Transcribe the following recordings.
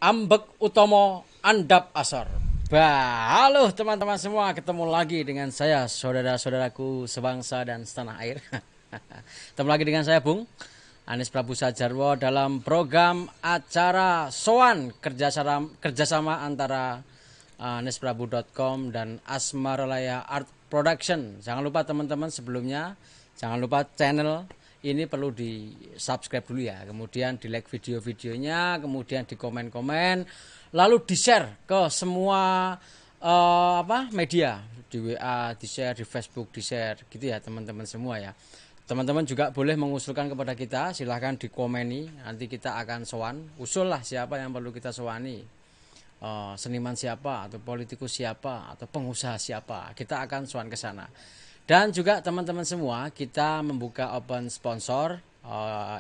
Ambek Utomo Andap Asor. Halo teman-teman semua, ketemu lagi dengan saya, saudara-saudaraku sebangsa dan setanah air. Ketemu lagi dengan saya, Bung Anis Prabu Sajarwo, dalam program acara Soan kerjasama antara anisprabu.com dan Asmaralaya Art Production. Jangan lupa teman-teman, sebelumnya jangan lupa channel ini perlu di subscribe dulu ya, kemudian di like video-videonya, kemudian di komen-komen, lalu di share ke semua media, di WA di share, di Facebook di share, gitu ya teman-teman semua ya. Teman-teman juga boleh mengusulkan kepada kita, silahkan dikomeni, nanti kita akan sowan, usul lah siapa yang perlu kita sowani, seniman siapa, atau politikus siapa, atau pengusaha siapa, kita akan sowan ke sana. Dan juga teman-teman semua, kita membuka open sponsor,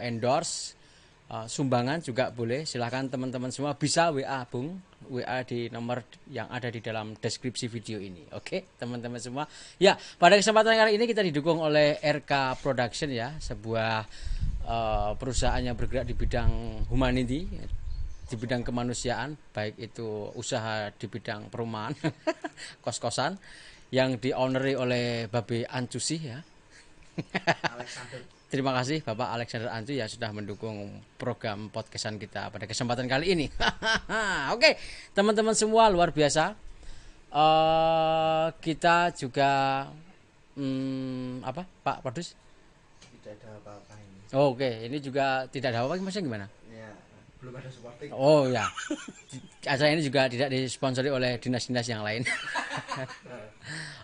endorse, sumbangan juga boleh. Silahkan teman-teman semua bisa WA Bung, WA di nomor yang ada di dalam deskripsi video ini. Oke teman-teman semua. Ya, pada kesempatan kali ini kita didukung oleh RK Production ya, sebuah perusahaan yang bergerak di bidang humanity, di bidang kemanusiaan, baik itu usaha di bidang perumahan, kos-kosan, yang di-ownery oleh Babe Ancusi ya. Terima kasih Bapak Alexander Ancu ya sudah mendukung program podcastan kita pada kesempatan kali ini. Oke, teman-teman semua, luar biasa. Kita juga Pak Produs? Tidak ada apa-apa ini. Oke, ini juga tidak ada apa-apa, maksudnya gimana? Ya, belum ada supporting. Oh ya, acara ini juga tidak disponsori oleh dinas-dinas yang lain.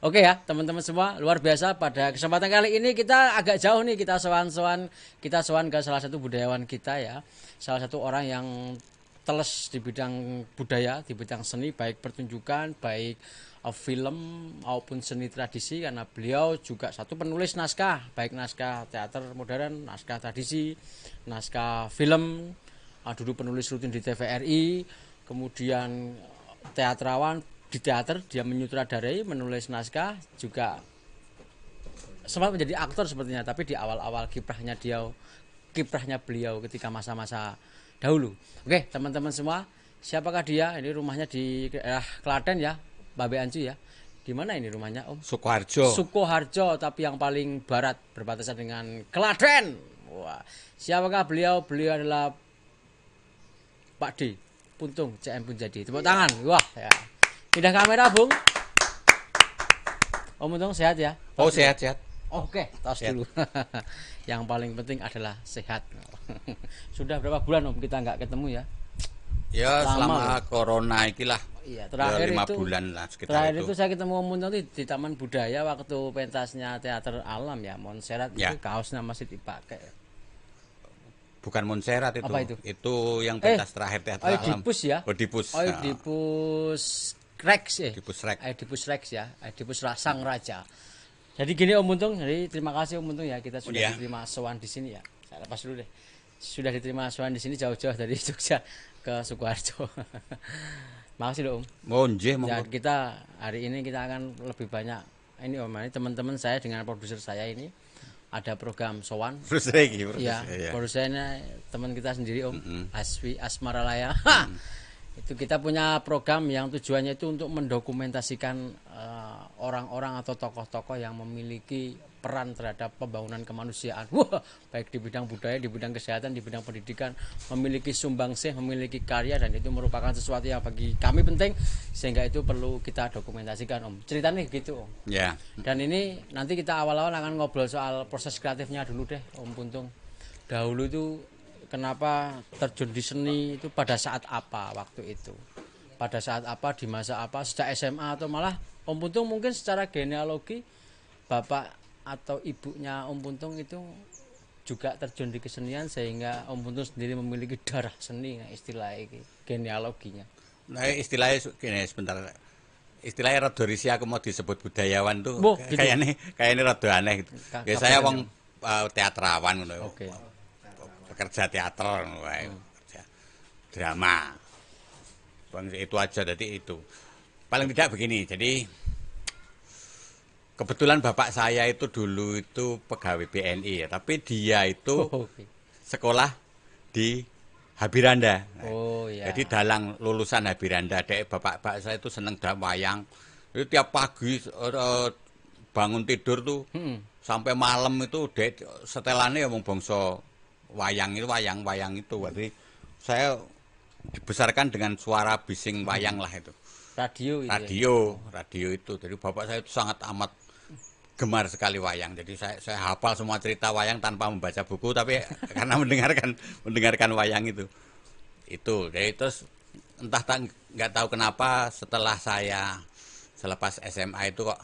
Oke ya teman-teman semua, luar biasa. Pada kesempatan kali ini kita agak jauh nih, kita sowan ke salah satu budayawan kita ya, salah satu orang yang teles di bidang budaya, di bidang seni, baik pertunjukan, baik film maupun seni tradisi, karena beliau juga satu penulis naskah, baik naskah teater modern, naskah tradisi, naskah film, dulu penulis rutin di TVRI, kemudian teatrawan di teater, dia menyutradarai, menulis naskah, juga sempat menjadi aktor sepertinya, tapi di awal-awal kiprahnya beliau ketika masa-masa dahulu. Oke teman-teman semua, siapakah dia? Ini rumahnya di daerah Klaten ya, Babe Ancu ya. Di mana ini rumahnya Om? Sukoharjo. Sukoharjo, tapi yang paling barat, berbatasan dengan Klaten. Wah, siapakah beliau? Beliau adalah Pak D Puntung CM Punjadi. Tepuk tangan. Wah ya. Pindah kamera Bung. Om Puntung sehat ya? Oh sehat. Oke, tos dulu. Yang paling penting adalah sehat. Sudah berapa bulan Om kita nggak ketemu ya? Ya Lama, selama corona ikilah. Iya, terakhir terakhir 5 itu, bulan lah sekitar terakhir itu. itu saya ketemu Om Puntung di Taman Budaya waktu pentasnya teater alam ya, Montserrat ya. Itu kaosnya masih dipakai. Bukan Montserrat itu. Apa itu? Itu yang pentas terakhir teater alam. Oedipus ya? Oedipus. Oedipus Rex ya. Oedipus Rex ya. Oedipus Sang Raja. Jadi gini Om Puntung, jadi terima kasih Om Puntung ya, kita sudah diterima sowan di sini ya. Saya lepas dulu deh. Sudah diterima sowan di sini jauh-jauh dari Jogja ke Sukoharjo. Makasih loh Om. Ya, kita hari ini kita akan lebih banyak ini Om, ini teman-teman saya dengan produser saya ini ada program sowan. Ya, produsernya teman kita sendiri Om, Asmaralaya. Itu kita punya program yang tujuannya itu untuk mendokumentasikan orang-orang atau tokoh-tokoh yang memiliki peran terhadap pembangunan kemanusiaan. Wah, baik di bidang budaya, di bidang kesehatan, di bidang pendidikan, memiliki sumbangsih, memiliki karya, dan itu merupakan sesuatu yang bagi kami penting, sehingga itu perlu kita dokumentasikan Om. Ceritanya gitu Om. Ya. Dan ini nanti kita awal-awal akan ngobrol soal proses kreatifnya dulu deh Om Puntung. Dahulu itu kenapa terjun di seni itu pada saat apa waktu itu? Pada saat apa, di masa apa, sejak SMA atau malah Om Puntung mungkin secara genealogi bapak atau ibunya Om Puntung itu juga terjun di kesenian sehingga Om Puntung sendiri memiliki darah seni, nah, istilahnya genealoginya. Nah, istilahnya gini sebentar. Istilahnya rada risi aku mau disebut budayawan tuh. Gitu. Kayaknya rada aneh gitu. Biasanya wong teatrawan ngono. Oke. Pekerja teater pekerja drama. Itu aja, jadi itu. Paling tidak begini. Jadi kebetulan bapak saya itu dulu itu pegawai BNI ya, tapi dia itu sekolah di Habiranda. Oh iya. Jadi dalang lulusan Habiranda. Dek bapak saya itu seneng wayang. Itu tiap pagi bangun tidur tuh sampai malam itu dek setelannya ya bangsa wayang itu. Berarti saya dibesarkan dengan suara bising wayang lah itu. Radio itu. Radio itu. Jadi bapak saya itu sangat amat gemar sekali wayang. Jadi saya hafal semua cerita wayang tanpa membaca buku, tapi karena mendengarkan wayang itu. Jadi terus entah nggak tahu kenapa setelah saya selepas SMA itu kok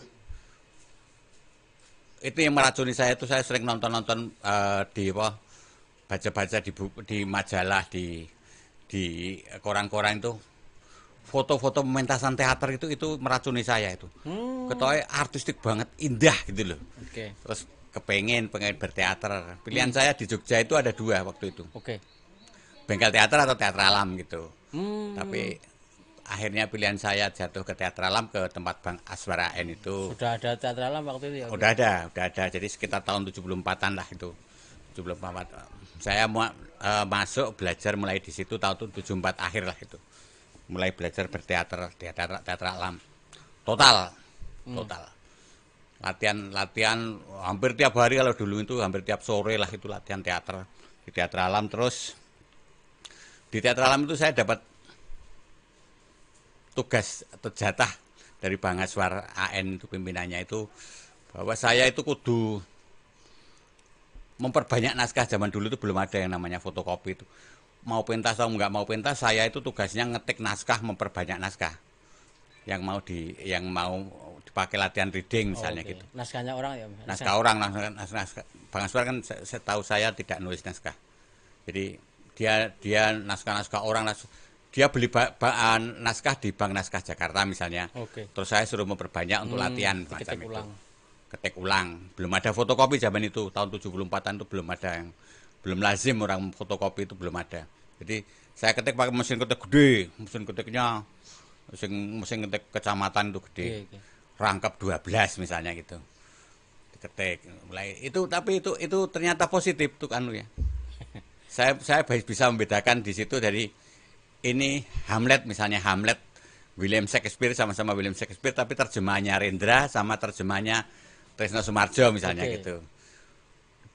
itu yang meracuni saya itu saya sering nonton di apa baca-baca di majalah di koran-koran itu foto-foto pementasan teater itu meracuni saya itu. Ketoknya artistik banget, indah gitu loh. Oke. Terus pengen berteater. Pilihan saya di Jogja itu ada 2 waktu itu. Oke. Bengkel teater atau teater alam gitu. Tapi akhirnya pilihan saya jatuh ke teater alam, ke tempat Bang Aswar AN itu. Sudah ada teater alam waktu itu ya? Udah ada. Jadi sekitar tahun 74-an lah itu. 74. Saya masuk belajar mulai di situ tahun 74 akhir lah itu. Mulai belajar teater alam. Total. Latihan hampir tiap hari, kalau dulu itu hampir tiap sore lah itu latihan teater di teater alam. Terus di teater alam itu saya dapat tugas atau jatah dari Bang Aswar AN itu, pimpinannya itu, bahwa saya itu kudu memperbanyak naskah. Zaman dulu itu belum ada yang namanya fotokopi itu. Mau pentas atau nggak mau pentas, saya itu tugasnya ngetik naskah, memperbanyak naskah. Yang mau dipakai latihan reading misalnya gitu. Naskahnya orang ya? Naskah orang, naskah. Bang Aswar kan saya tahu saya tidak nulis naskah. Jadi dia naskah-naskah orang, dia beli naskah di Bank Naskah Jakarta misalnya. Terus saya suruh memperbanyak untuk latihan macam itu. Ketik ulang. Belum ada fotokopi zaman itu, tahun 74-an itu belum ada yang belum lazim orang fotokopi itu, belum ada. Jadi saya ketik pakai mesin ketik gede, mesin ketiknya mesin ketik kecamatan itu gede. Rangkap 12 misalnya gitu. Diketik. Mulai itu, tapi itu ternyata positif tuh kan ya. Saya bisa membedakan di situ dari ini Hamlet misalnya, Hamlet William Shakespeare, sama-sama William Shakespeare, tapi terjemahannya Rendra sama terjemahannya Trisno Sumarjo misalnya gitu.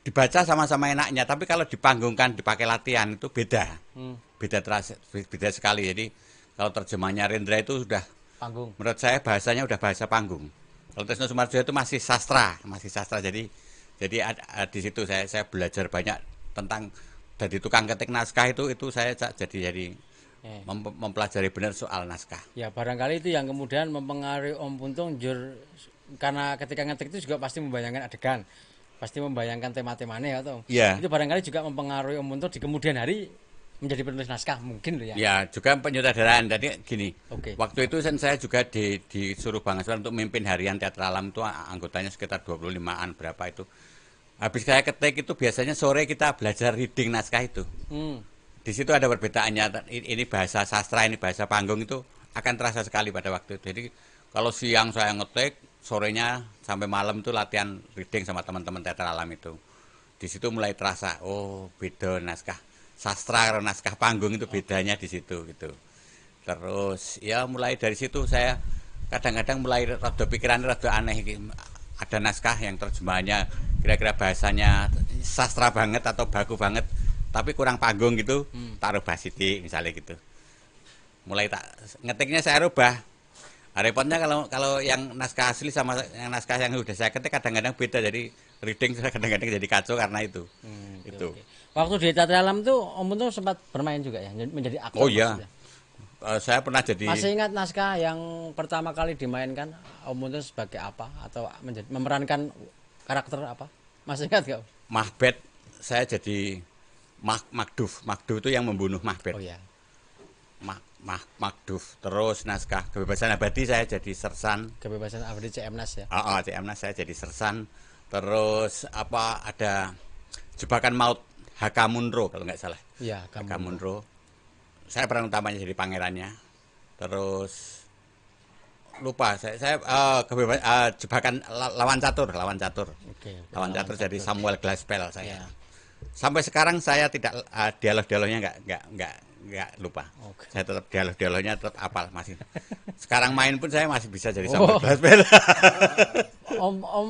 Dibaca sama-sama enaknya, tapi kalau dipanggungkan, dipakai latihan itu beda. Beda sekali. Jadi kalau terjemahannya Rendra itu sudah panggung. Menurut saya bahasanya udah bahasa panggung. Kalau Trisno Sumarjo itu masih sastra. Jadi di situ saya belajar banyak tentang dari tukang ketik naskah itu saya jadi mempelajari benar soal naskah. Ya, barangkali itu yang kemudian mempengaruhi Om Puntung, karena ketika ngetik itu juga pasti membayangkan adegan, pasti membayangkan tema-temanya atau itu barangkali juga mempengaruhi Om Puntung di kemudian hari menjadi penulis naskah mungkin loh ya. Ya, juga penyutradaraan. Jadi gini, waktu itu saya juga disuruh Bang Aswar untuk memimpin harian teater alam itu, anggotanya sekitar 25-an berapa itu. Habis saya ketik itu biasanya sore kita belajar reading naskah itu. Di situ ada perbedaannya. Ini bahasa sastra, ini bahasa panggung, itu akan terasa sekali pada waktu itu. Jadi kalau siang saya ngetik, sorenya sampai malam itu latihan reading sama teman-teman teater alam itu. Di situ mulai terasa, oh beda naskah sastra atau naskah panggung itu bedanya di situ gitu. Terus ya mulai dari situ saya kadang-kadang mulai rada pikirannya rada aneh. Ada naskah yang terjemahannya kira-kira bahasanya sastra banget atau baku banget, tapi kurang panggung gitu, tak rubah sithik misalnya gitu. Mulai tak ngetiknya saya rubah. Repotnya kalau yang naskah asli sama yang naskah yang udah saya ketik kadang-kadang beda, jadi reading kadang-kadang jadi kacau karena itu. Itu. Waktu di teater alam tuh Om Puntung sempat bermain juga ya, menjadi aktor. Oh iya. Saya pernah jadi. Masih ingat naskah yang pertama kali dimainkan Om Puntung sebagai apa, atau memerankan karakter apa? Masih ingat gak? Macbeth, saya jadi Macduff. Macduff itu yang membunuh Macbeth. Oh iya. Macduff. Terus naskah Kebebasan Abadi saya jadi sersan. Kebebasan Abadi CMNAS ya. CMNAS saya jadi sersan. Terus ada Jebakan Maut H.K. Munro kalau nggak salah. Iya, H.K. Munro. Saya peran utamanya jadi pangerannya. Terus lupa saya Jebakan Lawan Catur. Lawan Catur jadi Samuel Glaspell saya. Sampai sekarang saya tidak dialog-dialognya nggak lupa. Oke. Saya tetap dialog-dialognya tetap apal masih. Sekarang main pun saya masih bisa jadi Oh. sambal bel. Om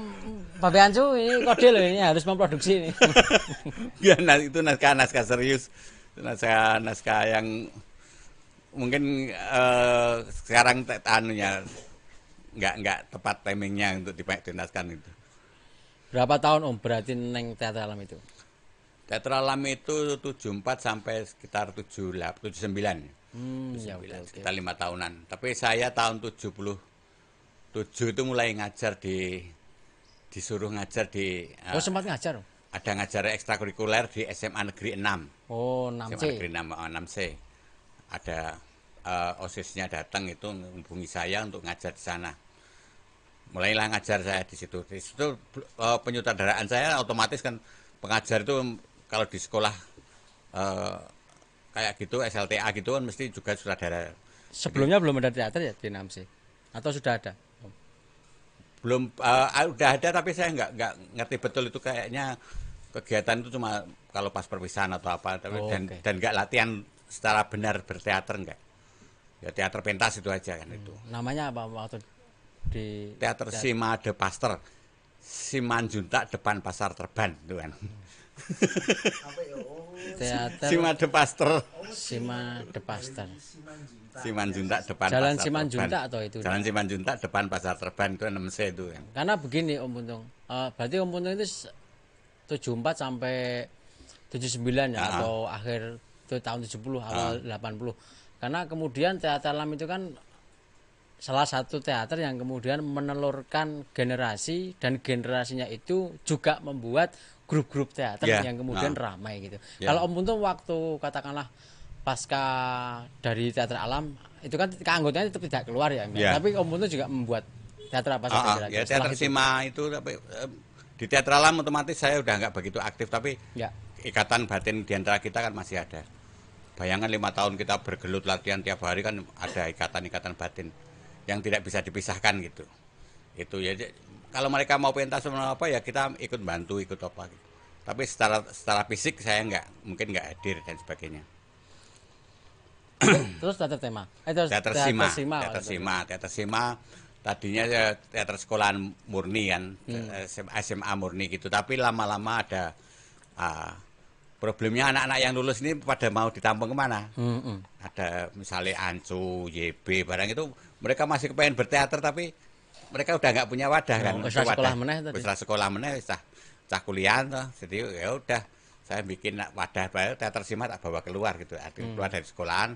Babe Ancu ini kode loh, ini harus memproduksi ini. Ya, itu naskah serius, naskah yang mungkin sekarang anunya nggak tepat timingnya untuk dituntaskan itu. Berapa tahun Om berarti neng teater alam itu? Teater alam itu 74 sampai sekitar 79. Ya oke, oke. Sekitar 5 tahunan. Tapi saya tahun 77 itu mulai ngajar disuruh ngajar di Oh sempat ngajar? ada ngajar ekstrakurikuler di SMA Negeri 6. Oh SMA 6C. Negeri 6C. Ada OSIS-nya datang itu menghubungi saya untuk ngajar di sana. Mulailah ngajar saya di situ. Di situ penyutradaraan saya otomatis kan pengajar itu kalau di sekolah kayak gitu SLTA gitu kan mesti juga sutradara. Sebelumnya belum ada teater ya di 6C? Atau sudah ada? Belum udah ada tapi saya nggak ngerti betul itu kayaknya kegiatan itu cuma kalau pas perpisahan atau apa tapi Oh, dan oke. nggak latihan secara benar berteater enggak. Ya teater pentas itu aja kan itu. Namanya apa waktu di Teater Sima de Pasteur. Simanjuntak depan pasar Terban itu kan. Apa ya? Oh, teater Sima de Pasteur. Sima de Pasteur? Simanjuntak depan Jalan pasar Simanjuntak Terban. atau itu? Jalan Simanjuntak depan pasar Terban itu 6C itu kan. Karena begini Om Puntung, berarti Om Puntung itu 74 sampai 79 ya, atau akhir itu tahun 70 awal 80. Karena kemudian teater alam itu kan salah satu teater yang kemudian menelurkan generasi dan generasinya itu juga membuat grup-grup teater Ya, yang kemudian ramai gitu. Ya. Kalau Om Puntung waktu katakanlah pasca dari teater alam itu kan keanggotanya tetap tidak keluar ya, Ya. tapi Om Puntung juga membuat teater apa saja kira-kira Ya setelah teater itu? Sima itu tapi di teater alam otomatis saya udah nggak begitu aktif tapi Ya. ikatan batin di antara kita kan masih ada. Bayangkan 5 tahun kita bergelut latihan tiap hari kan ada ikatan-ikatan batin yang tidak bisa dipisahkan gitu. Itu ya kalau mereka mau pentas sama apa ya kita ikut bantu ikut apa gitu. Tapi secara fisik saya mungkin nggak hadir dan sebagainya. Terus teater tema. Terus Teater Sima. Teater Sima tadinya ya teater sekolahan murni kan, SMA murni gitu. Tapi lama-lama ada problemnya anak-anak yang lulus ini pada mau ditampung kemana? Ada misalnya Ancu, YB, barang itu mereka masih kepengen berteater tapi mereka udah nggak punya wadah kan. Wis sekolah meneh tadi. Wis sekolah meneh, cah kuliah toh. Jadi ya udah saya bikin wadah baru teater Sima tak bawa keluar gitu. Keluar dari sekolahan.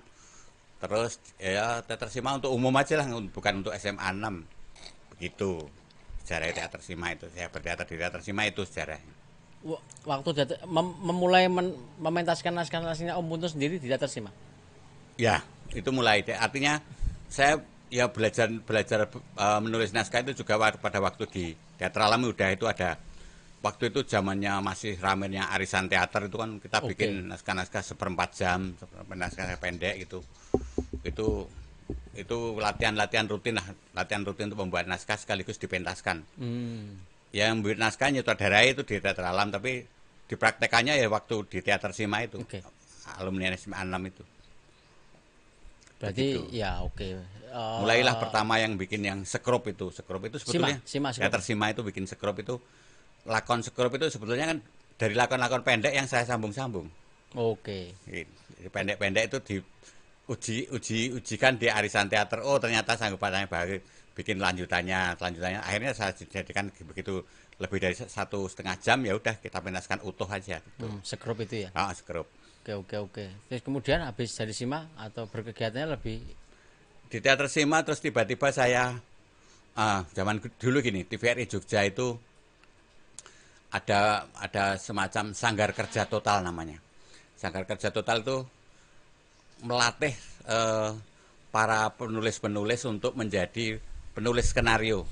Terus ya teater Sima untuk umum aja lah, bukan untuk SMA 6. Begitu. Sejarah teater Sima itu. Saya berteater di teater Sima itu sejarahnya. Waktu memulai mementaskan naskah-naskahnya Om Puntung sendiri di teater Sima. Ya, itu mulai. Artinya saya ya belajar menulis naskah itu juga pada waktu di teater alam udah itu ada. Waktu itu zamannya masih ramenya arisan teater itu kan kita bikin naskah-naskah seperempat jam, naskah pendek gitu. Itu latihan rutin lah, latihan rutin untuk membuat naskah sekaligus dipentaskan. Yang membuat naskah nyutradarai itu di teater alam tapi dipraktekannya ya waktu di teater Sima itu. Alumni SMA 6 itu. Berarti Begitu. ya oke. Mulailah pertama yang bikin yang sekrup itu. Sekrup itu sebetulnya Sima. teater Sima itu bikin sekrup itu. Lakon sekrup itu sebetulnya kan dari lakon-lakon pendek yang saya sambung-sambung. Oke. Jadi pendek-pendek itu diujikan di arisan teater. Oh ternyata sanggup pasangan baru bikin lanjutannya. Akhirnya saya jadikan begitu lebih dari 1,5 jam ya udah kita pentaskan utuh aja. Gitu. Sekrup itu ya. Sekrup. Oke. Terus kemudian habis dari Sima atau berkegiatannya lebih Di teater Sima terus tiba-tiba saya zaman dulu gini TVRI Jogja itu ada semacam sanggar kerja total namanya. Sanggar kerja total itu melatih para penulis-penulis untuk menjadi penulis skenario.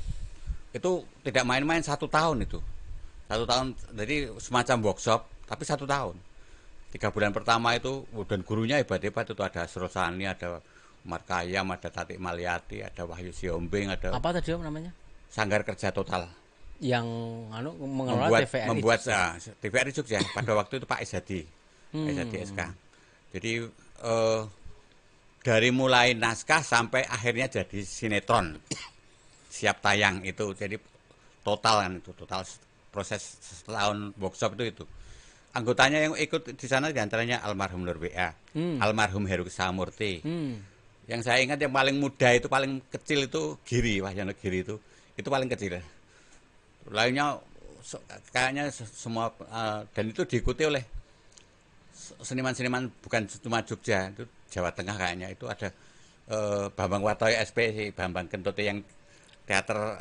Itu tidak main-main 1 tahun itu. 1 tahun, jadi semacam workshop, tapi 1 tahun. 3 bulan pertama itu, dan gurunya hebat-hebat itu ada Srosani, ada Umar Khayyam, ada Tatik Maliati, ada Wahyu Siombing, ada apa tadi Om namanya? Sanggar Kerja Total. yang mengelola TVRI membuat Jogja. TVRI Jogja pada waktu itu Pak Izadi, Izadi SK. Jadi dari mulai naskah sampai akhirnya jadi sinetron siap tayang itu, jadi total proses setahun workshop itu. Anggotanya yang ikut di sana diantaranya almarhum Nur WA, almarhum Heru Samurti. Yang saya ingat yang paling muda itu, paling kecil itu Giri, Wahyono Giri itu paling kecil. Lainnya kayaknya semua dan itu diikuti oleh seniman-seniman bukan cuma Jogja, itu Jawa Tengah kayaknya itu ada Bambang Watoyo SP si Bambang Kentote yang teater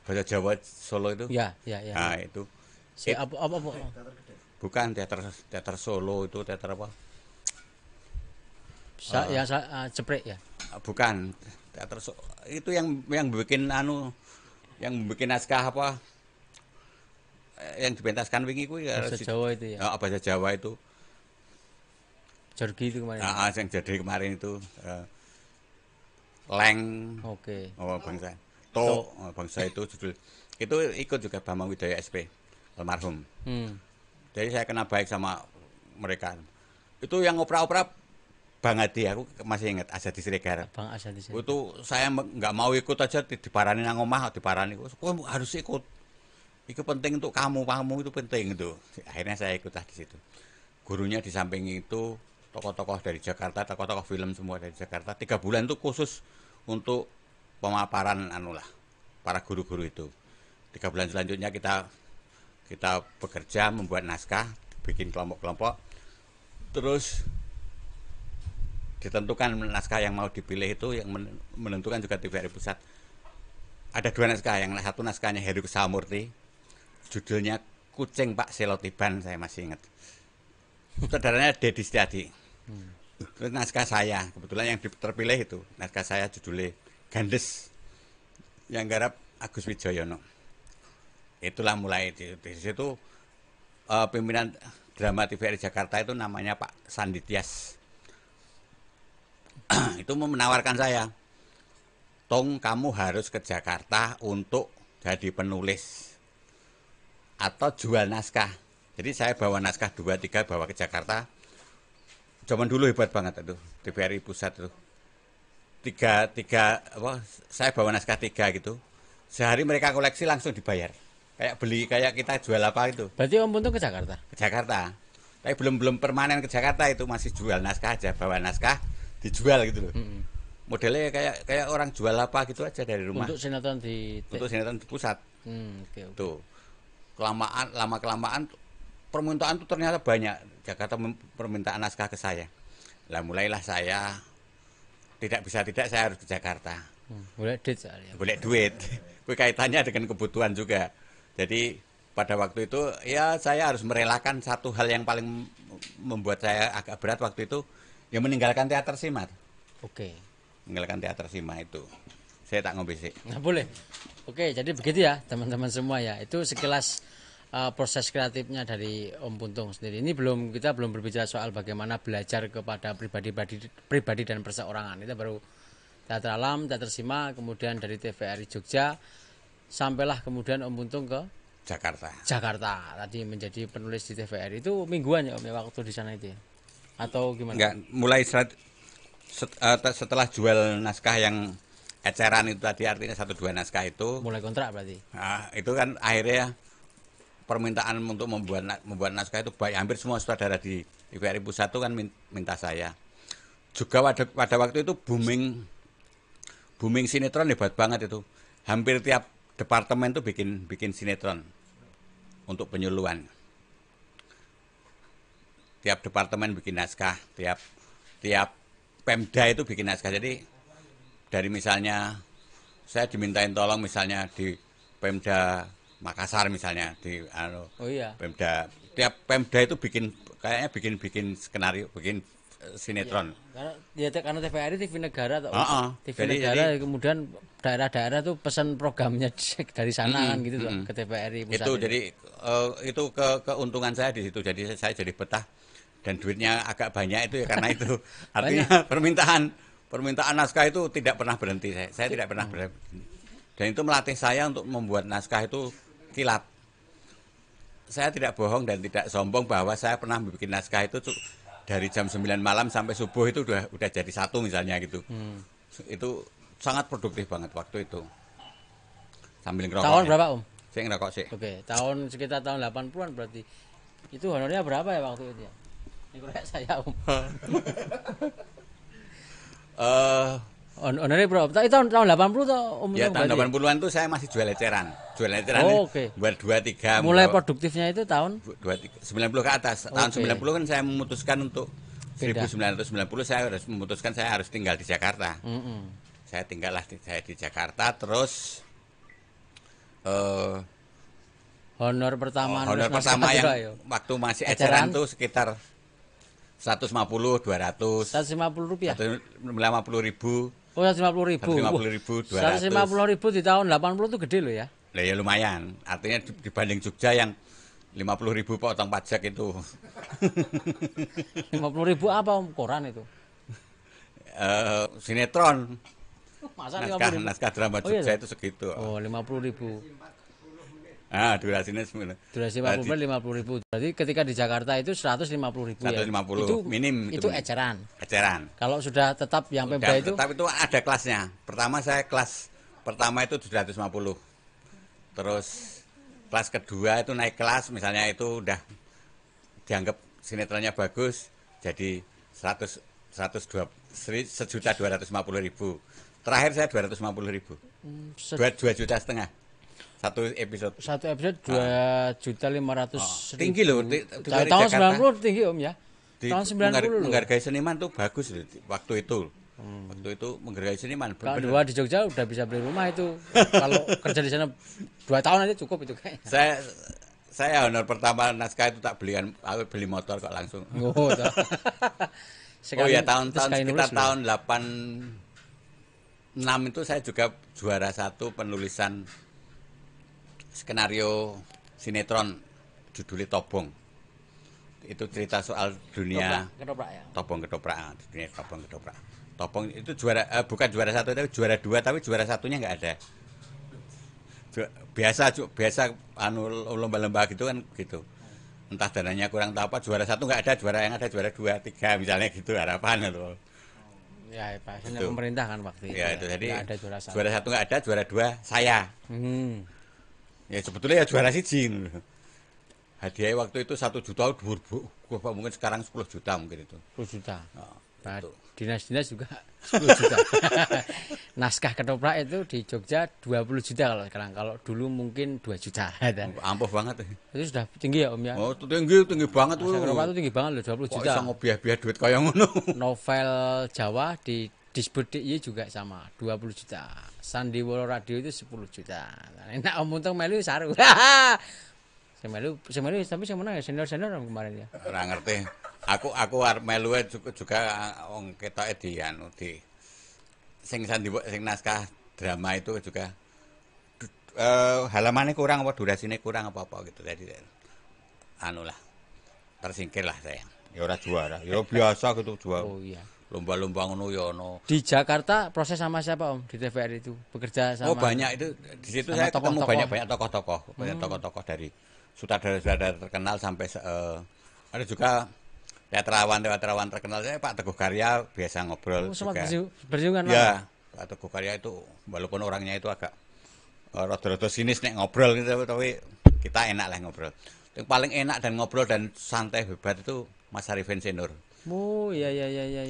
bahasa Jawa Solo itu. Ya. Nah, itu. Apa? Bukan teater Solo itu teater apa? Ceprek ya. Bukan teater itu yang bikin yang bikin naskah yang dipentaskan wingi kuwi Bahasa Jawa itu ya. Bahasa Jawa itu. Jorgi itu kemarin. Yang jadi kemarin itu Leng. Oke. Bangsa. Bangsa itu judul. Itu ikut juga Bambang Widaya SP almarhum. Jadi saya kenal baik sama mereka. Itu yang opera-opera Bang Adi, aku masih ingat Azadi Siregar. Bang Azadi Siregar. Itu saya nggak mau ikut aja, diparani nang omah, diparani. Kamu harus ikut. Itu penting untuk kamu itu penting itu. Akhirnya saya ikutlah di situ. Gurunya di samping itu tokoh-tokoh dari Jakarta, tokoh-tokoh film semua dari Jakarta. 3 bulan itu khusus untuk pemaparan para guru-guru itu. 3 bulan selanjutnya kita bekerja membuat naskah, bikin kelompok-kelompok. Terus ditentukan naskah yang mau dipilih itu, yang menentukan juga TVRI Pusat. Ada 2 naskah, yang satu naskahnya Heru Samurti, judulnya Kucing Pak Selotiban, saya masih ingat. Sutradaranya Dedi Setiadi. Terus naskah saya, kebetulan yang terpilih itu, naskah saya judulnya Gandes, yang garap Agus Wijoyono. Itulah mulai di situ pimpinan drama TVRI Jakarta itu namanya Pak Sandi Tias. Itu menawarkan saya, Tong, kamu harus ke Jakarta untuk jadi penulis atau jual naskah. Jadi saya bawa naskah 2-3 bawa ke Jakarta. Zaman dulu hebat banget itu TVRI Pusat itu. Saya bawa naskah 3 gitu. Sehari mereka koleksi langsung dibayar. Kayak kita jual apa itu. Berarti Om Puntung ke Jakarta? Ke Jakarta. Tapi belum permanen ke Jakarta, itu masih jual naskah aja, bawa naskah dijual gitu loh. Modelnya kayak orang jual apa gitu aja dari rumah. Untuk sinetron di pusat. Okay. Tuh. Kelamaan permintaan tuh ternyata banyak. Jakarta permintaan naskah ke saya. Lah mulailah saya tidak saya harus ke Jakarta. Boleh duit soalnya. Boleh duit. Kaitannya dengan kebutuhan juga. Jadi pada waktu itu ya saya harus merelakan satu hal yang paling membuat saya agak berat waktu itu, ya meninggalkan teater Simat. Oke. Meninggalkan teater Sima itu. Saya tak ngombe sih. Nah, boleh. Oke, jadi begitu ya teman-teman semua ya. Itu sekilas proses kreatifnya dari Om Puntung sendiri. Ini kita belum berbicara soal bagaimana belajar kepada pribadi dan perseorangan. Itu baru teater alam, teater Sima, kemudian dari TVRI Jogja, sampailah kemudian Om Puntung ke Jakarta. Tadi menjadi penulis di TVRI. Itu mingguan ya Om waktu di sana itu ya? Atau gimana? Enggak, mulai setelah jual naskah yang eceran itu tadi, artinya 1-2 naskah itu. Mulai kontrak berarti? Nah, itu kan akhirnya permintaan untuk membuat naskah itu baik, hampir semua sutradara di TVRI Pusat itu kan minta saya. Juga pada waktu itu booming sinetron hebat banget itu. Hampir tiap departemen tuh bikin sinetron untuk penyuluhan. Tiap departemen bikin naskah, tiap Pemda itu bikin naskah. Jadi dari misalnya saya dimintain tolong misalnya di Pemda Makassar misalnya Pemda, tiap Pemda itu kayaknya bikin skenario, bikin sinetron. Karena TVRI TV negara atau TV jadi, negara kemudian daerah-daerah tuh pesan programnya dari sana kan gitu ke TVRI pusat. Itu jadi itu keuntungan saya di situ. Jadi saya jadi betah dan duitnya agak banyak itu ya karena itu. Artinya permintaan naskah itu tidak pernah berhenti. Saya tidak pernah berhenti. Dan itu melatih saya untuk membuat naskah itu sekilat. Saya tidak bohong dan tidak sombong bahwa saya pernah bikin naskah itu dari jam 9 malam sampai subuh itu udah jadi satu misalnya gitu. Itu sangat produktif banget waktu itu. Sambil ngerokok. Tahun ya. berapa Om? Saya ngerokok sih. Oke, tahun sekitar tahun 80-an berarti. Itu honornya berapa ya waktu itu ya? Ini kayak saya Om. Honornya berapa? Itu tahun 80 tuh Om? Ya tahun berarti? 80-an tuh saya masih jual eceran. Jual eceran Oh, oke. buat 2-3. Mulai produktifnya itu tahun 90 ke atas. Tahun Oke. 90 kan saya memutuskan untuk Pindah. 1990 saya harus memutuskan saya harus tinggal di Jakarta. Saya tinggallah di Jakarta terus honor pertama honor nulis pertama naskah yang juga, ya? waktu masih Eceran? eceran tuh sekitar 150, 200, 150 rupiah. 150 ribu, Oh, 150.000. 150.000, 200. 150.000 di tahun 80 itu gede loh ya. Lah ya lumayan. Artinya dibanding Jogja yang 50.000 potong pajak itu. 50.000 apa Om? Koran itu. Sinetron. Masa Naskah drama Oh, iya, Jogja toh? itu segitu. Oh, 50.000. Ah, durasinya sebenarnya. Durasi 50.000. Berarti ketika di Jakarta itu 150.000 ya. 150, Itu minim Itu minim. eceran. Eceran. Kalau sudah tetap yang Pemda Dan itu tetap itu ada kelasnya. Pertama saya kelas pertama itu 750. Terus kelas kedua itu naik kelas, misalnya itu udah dianggap sinetronnya bagus, jadi 1.250.000. Terakhir saya 250.000. 2,5 juta satu episode. satu episode 2.500.000. Tinggi loh. Dari Tahun Jakarta. 90 tinggi Om ya. Tahun 90 loh. Menghargai seniman tuh bagus loh, waktu itu. Waktu itu menghargai seniman. Kalau bener. dua di Jogja udah bisa beli rumah itu. Kalau kerja di sana 2 tahun aja cukup itu kayaknya. Saya honor pertama naskah itu tak belikan, aku beli motor kok langsung. Oh, toh. Oh ya tahun sekali sekitar nulis tahun 86 itu saya juga juara 1 penulisan skenario sinetron judulnya Tobong. Itu cerita soal dunia Ketoprak ya. Tobong Ketoprak, dunia Tobong Ketoprak. Tobong itu juara bukan juara 1 tapi juara 2, tapi juara satunya nggak ada. Biasa lomba-lomba gitu kan gitu. Entah dananya kurang tahu apa, juara 1 nggak ada, juara yang ada juara 2, 3 misalnya gitu harapan loh. Ya, pasnya Itu. pemerintah kan waktu itu. Ya itu jadi Nggak ada juara satu. juara 1 nggak ada, juara 2 saya. Ya sebetulnya ya juara siji. Hadiah waktu itu 1 juta, mungkin sekarang 10 juta mungkin itu. 10 juta. Oh, Nah, itu. dinas-dinas juga 10 juta. Naskah Ketoprak itu di Jogja 20 juta kalau sekarang. Kalau dulu mungkin 2 juta. Ampuh banget. Itu sudah tinggi ya Om ya. Oh, itu tinggi banget Naskah Ketoprak itu tinggi banget loh, 20 Kok juta. bisa ngobiah-biah duit kaya ngono. Novel Jawa di Disbud DIY juga sama 20 juta. Sandiwara Radio itu 10 juta. Nah, enak Om Untung melu saru. Saya melu tapi saya menang ya senior-senior kemarin ya. Ora ngerti. Aku arep melu juga wong ketoke di sing naskah drama itu juga halamannya kurang apa durasinya kurang apa gitu tadi. Anu lah. Tersingkir lah saya. Ya ora juara. Ya biasa gitu juara. Oh iya. Lomba-lomba ngono ya ono. Di Jakarta proses sama siapa Om di TVRI itu? Bekerja sama. Oh banyak itu di situ sama saya ketemu tokoh-tokoh. banyak tokoh-tokoh, banyak tokoh-tokoh dari sutradara-sutradara terkenal sampai ada juga teatrawan terkenal saya Pak Teguh Karya biasa ngobrol Oh, sempat juga. bersinggungan. Ya, Pak Teguh Karya itu walaupun orangnya itu agak rada-rada sinis nek ngobrol gitu tapi kita enak lah ngobrol. Yang paling enak dan ngobrol dan santai hebat itu Mas Arifin Senur. Oh iya.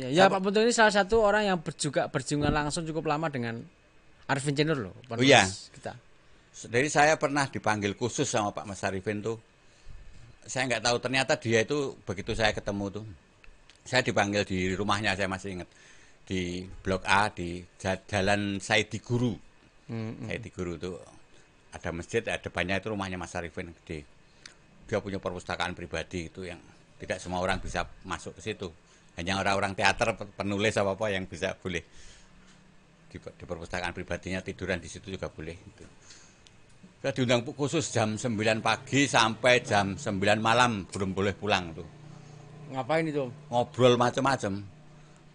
Ya Pak Putu ini salah satu orang yang juga bersinggungan langsung cukup lama dengan Arifin Cenur loh. Oh iya. Kita. Jadi saya pernah dipanggil khusus sama Pak Mas Arifin tuh. Saya nggak tahu ternyata dia itu begitu saya ketemu tuh. Saya dipanggil di rumahnya saya masih ingat. Di Blok A di Jalan Saidi Guru. Saidi Guru itu ada masjid, ada depannya itu rumahnya Mas Arifin gede. Dia punya perpustakaan pribadi itu yang tidak semua orang bisa masuk ke situ. Hanya orang-orang teater, penulis apa yang bisa boleh di perpustakaan pribadinya tiduran di situ juga boleh. Gitu. Saya diundang khusus jam 9 pagi sampai jam 9 malam belum boleh pulang tuh. Ngapain itu Om? Ngobrol macam-macam.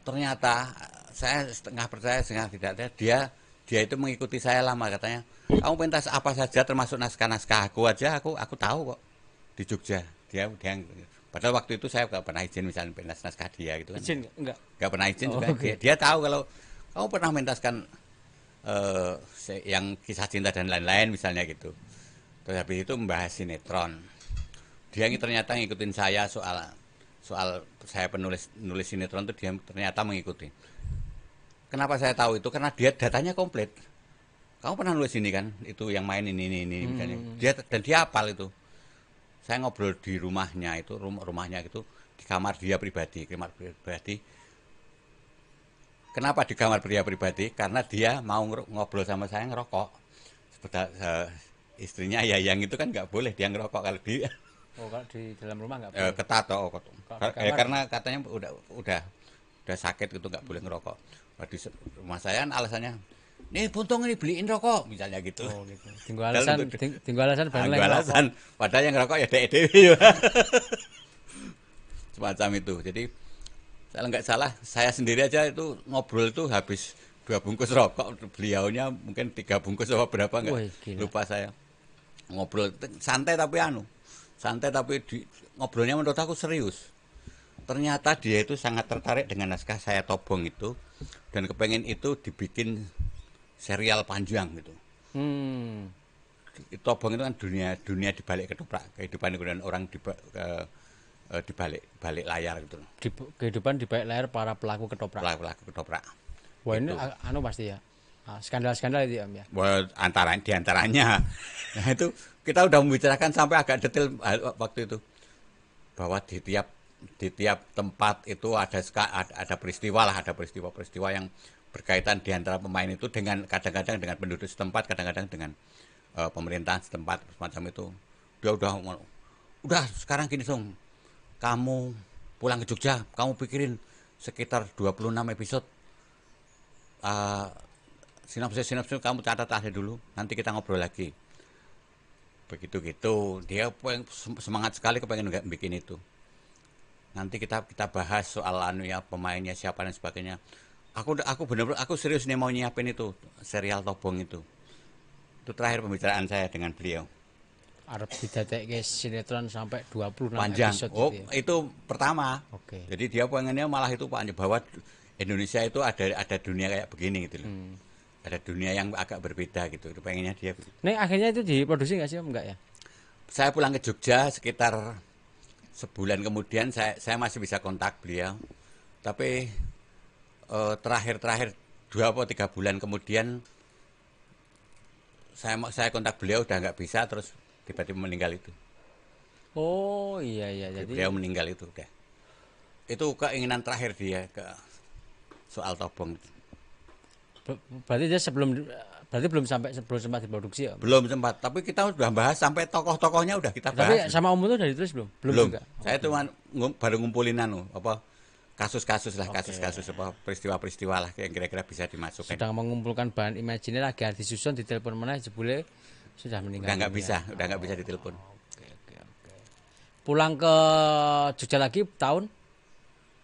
Ternyata saya setengah percaya setengah tidak. Dia dia itu mengikuti saya lama katanya. Kamu pentas apa saja termasuk naskah-naskah aku aja aku tahu kok di Jogja. Dia padahal waktu itu saya nggak pernah izin misalnya pentas naskah dia gitu kan. Izin enggak? Nggak pernah izin juga. Okay. Dia tahu kalau kamu pernah mentaskan yang kisah cinta dan lain-lain misalnya gitu. Terus habis itu membahas sinetron. Dia ini ternyata ngikutin saya soal saya nulis sinetron itu dia ternyata mengikuti. Kenapa saya tahu itu? Karena dia datanya komplit. Kamu pernah nulis ini kan? Itu yang main ini misalnya. Dia hafal itu. Saya ngobrol di rumahnya itu, rumahnya itu di kamar dia pribadi. Kenapa di kamar dia pribadi? Karena dia mau ngobrol sama saya ngerokok. Seperti istrinya yang itu kan nggak boleh dia ngerokok kalau dia. Oh, kalau di dalam rumah nggak boleh. Ketat karena katanya udah sakit gitu nggak boleh ngerokok. Di rumah saya kan alasannya, nih Buntung ini beliin rokok misalnya gitu. Oh gitu. Tinggal alasan Padahal yang ngerokok ya dek. Semacam itu. Jadi kalau nggak salah saya sendiri aja itu ngobrol itu habis 2 bungkus rokok, beliaunya mungkin 3 bungkus apa berapa nggak lupa saya. Ngobrol santai tapi ngobrolnya menurut aku serius. Ternyata dia itu sangat tertarik dengan naskah saya Tobong itu dan kepengen itu dibikin serial panjang gitu. Tobong itu kan dunia dibalik ketoprak, kehidupan orang dibalik layar gitu. Kehidupan di balik layar para pelaku ketoprak. Wah ini pasti ya. Skandal-skandal itu ya. Wah, diantaranya. Nah itu kita udah membicarakan sampai agak detail waktu itu bahwa di tiap tempat itu ada peristiwa yang berkaitan di antara pemain itu dengan kadang-kadang dengan penduduk setempat, kadang-kadang dengan pemerintahan setempat semacam itu. Dia udah sekarang gini Song, kamu pulang ke Jogja, kamu pikirin sekitar 26 episode sinopsis kamu catat aja dulu, nanti kita ngobrol lagi. Begitu gitu, dia semangat sekali kepengen bikin itu. Nanti kita bahas soal pemainnya siapa dan sebagainya. Aku benar-benar serius nih mau nyiapin itu serial Tobong itu. Itu terakhir pembicaraan saya dengan beliau. Arep didadekke sinetron sampai 26 panjang. episode Oh, gitu ya? itu pertama. Oke. Jadi dia pengennya malah itu panjang bahwa Indonesia itu ada dunia kayak begini gitu loh. Ada dunia yang agak berbeda gitu. Itu pengennya dia. Nih akhirnya itu diproduksi nggak sih Om? Enggak ya? Saya pulang ke Jogja sekitar sebulan kemudian saya masih bisa kontak beliau. Tapi terakhir 2 atau 3 bulan kemudian saya kontak beliau udah nggak bisa, terus tiba-tiba meninggal itu. Oh iya jadi beliau meninggal itu udah. Itu keinginan terakhir dia ke soal Tobong. Berarti dia belum sempat diproduksi ya? Belum sempat, tapi kita sudah bahas sampai tokoh-tokohnya udah kita bahas. Tapi sama Om itu udah ditulis belum? Belum. Juga. Saya cuma baru ngumpulin kasus-kasus apa peristiwa-peristiwa lah yang kira-kira bisa dimasukkan. Sedang mengumpulkan bahan imajiner agar disusun, ditelepon mana jebule sudah meninggal. Udah nggak bisa ditelepon. Oke. Pulang ke Jogja lagi tahun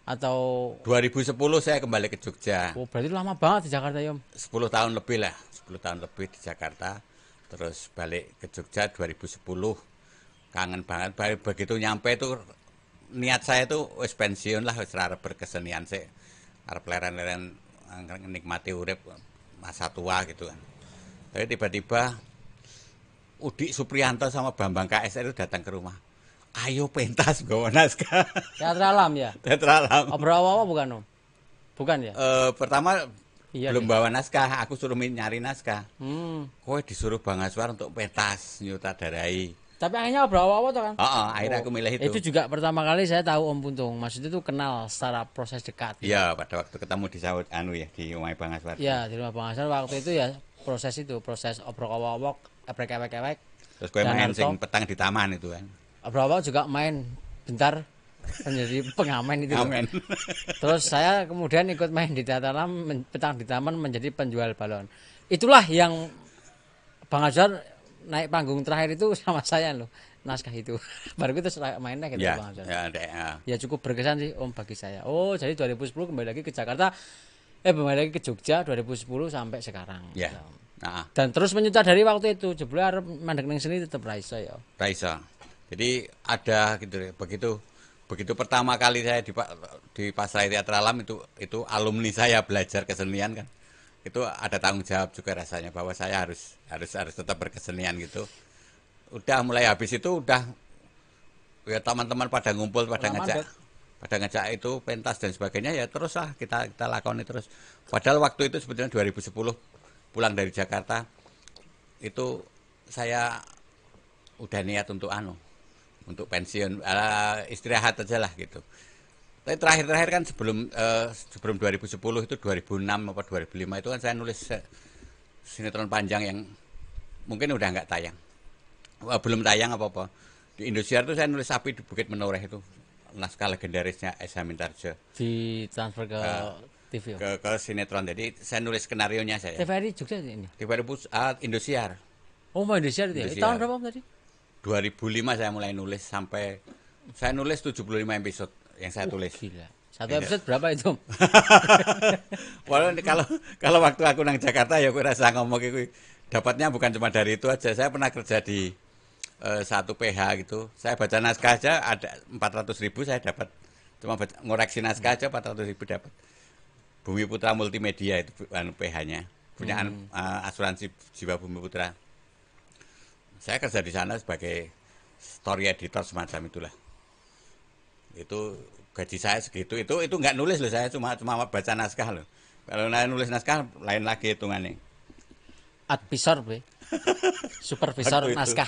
atau 2010 saya kembali ke Jogja. Oh, berarti lama banget di Jakarta ya, Om. 10 tahun lebih di Jakarta. Terus balik ke Jogja 2010. Kangen banget. Begitu nyampe itu niat saya itu wis pensiun lah, wis arep berkesenian sih. Arep leren-leren nikmati urip masa tua gitu kan. Tapi tiba-tiba Udik Supriyanto sama Bambang KSR itu datang ke rumah. Ayo pentas bawa naskah. Teater Alam ya? Teater Alam. Obrawa bukan Om? Bukan ya? Pertama belum deh. bawa naskah, aku suruh nyari naskah. Kowe disuruh Bang Aswar untuk pentas nyutradarai. Tapi akhirnya Obrawa tuh kan? Akhirnya aku milih itu. Itu juga pertama kali saya tahu Om Puntung. Maksudnya itu kenal secara proses dekat. Iya, pada waktu ketemu di sawit di rumah Bang Aswar. Iya, di rumah Bang Aswar waktu itu ya proses obrok-owok, eprek-ewek. Terus kowe main sing petang di taman itu kan. Obrok juga main bentar menjadi pengamen itu. Amen. Terus saya kemudian ikut main di teater Alam, petang di taman menjadi penjual balon. Itulah yang Bang Azhar naik panggung terakhir itu sama saya loh, naskah itu. Baru itu mainnya gitu Ya, Bang Azhar. ya Ya cukup berkesan sih Om bagi saya. Oh, jadi 2010 kembali lagi ke Jakarta. Balik lagi ke Jogja 2010 sampai sekarang. Ya. Nah, Dan terus menyutradari waktu itu. Jebule arep mandek ning sini tetep ra iso ya. Raisa. Jadi ada gitu ya, begitu pertama kali saya di Pasrai Teater Alam itu alumni saya belajar kesenian kan. Itu ada tanggung jawab juga rasanya bahwa saya harus tetap berkesenian gitu. Udah mulai habis itu udah ya teman-teman pada ngumpul pada ngajak itu pentas dan sebagainya ya terus lah kita lakoni terus. Padahal waktu itu sebetulnya 2010 pulang dari Jakarta itu saya udah niat untuk pensiun istirahat aja lah gitu. Tapi terakhir kan sebelum 2010 itu 2006 apa 2005 itu kan saya nulis sinetron panjang yang mungkin udah nggak tayang. Belum tayang apa-apa. Di Indosiar itu saya nulis Api di Bukit Menoreh itu naskah legendarisnya Esa Mintarjo. Di transfer ke TV. Ke sinetron. Jadi saya nulis skenarionya saya. TVRI Jogja ini. TVRI Indosiar. Oh, mau Indonesia itu ya. Tahun berapa Om tadi? 2005 saya mulai nulis sampai saya nulis 75 episode yang saya tulis. Gila. Satu episode berapa itu? Walaupun kalau waktu aku nang Jakarta ya aku rasa ngomong itu dapatnya bukan cuma dari itu aja. Saya pernah kerja di satu PH gitu. Saya baca naskah aja ada 400.000 saya dapat. Cuma ngoreksi naskah aja 400.000 dapat. Bumi Putra Multimedia itu PH-nya. Punya asuransi jiwa Bumi Putra. Saya kerja di sana sebagai story editor semacam itulah. Itu gaji saya segitu. Itu nggak nulis loh, saya cuma baca naskah loh. Kalau nulis naskah lain lagi hitungannya. Advisor, Be. Supervisor naskah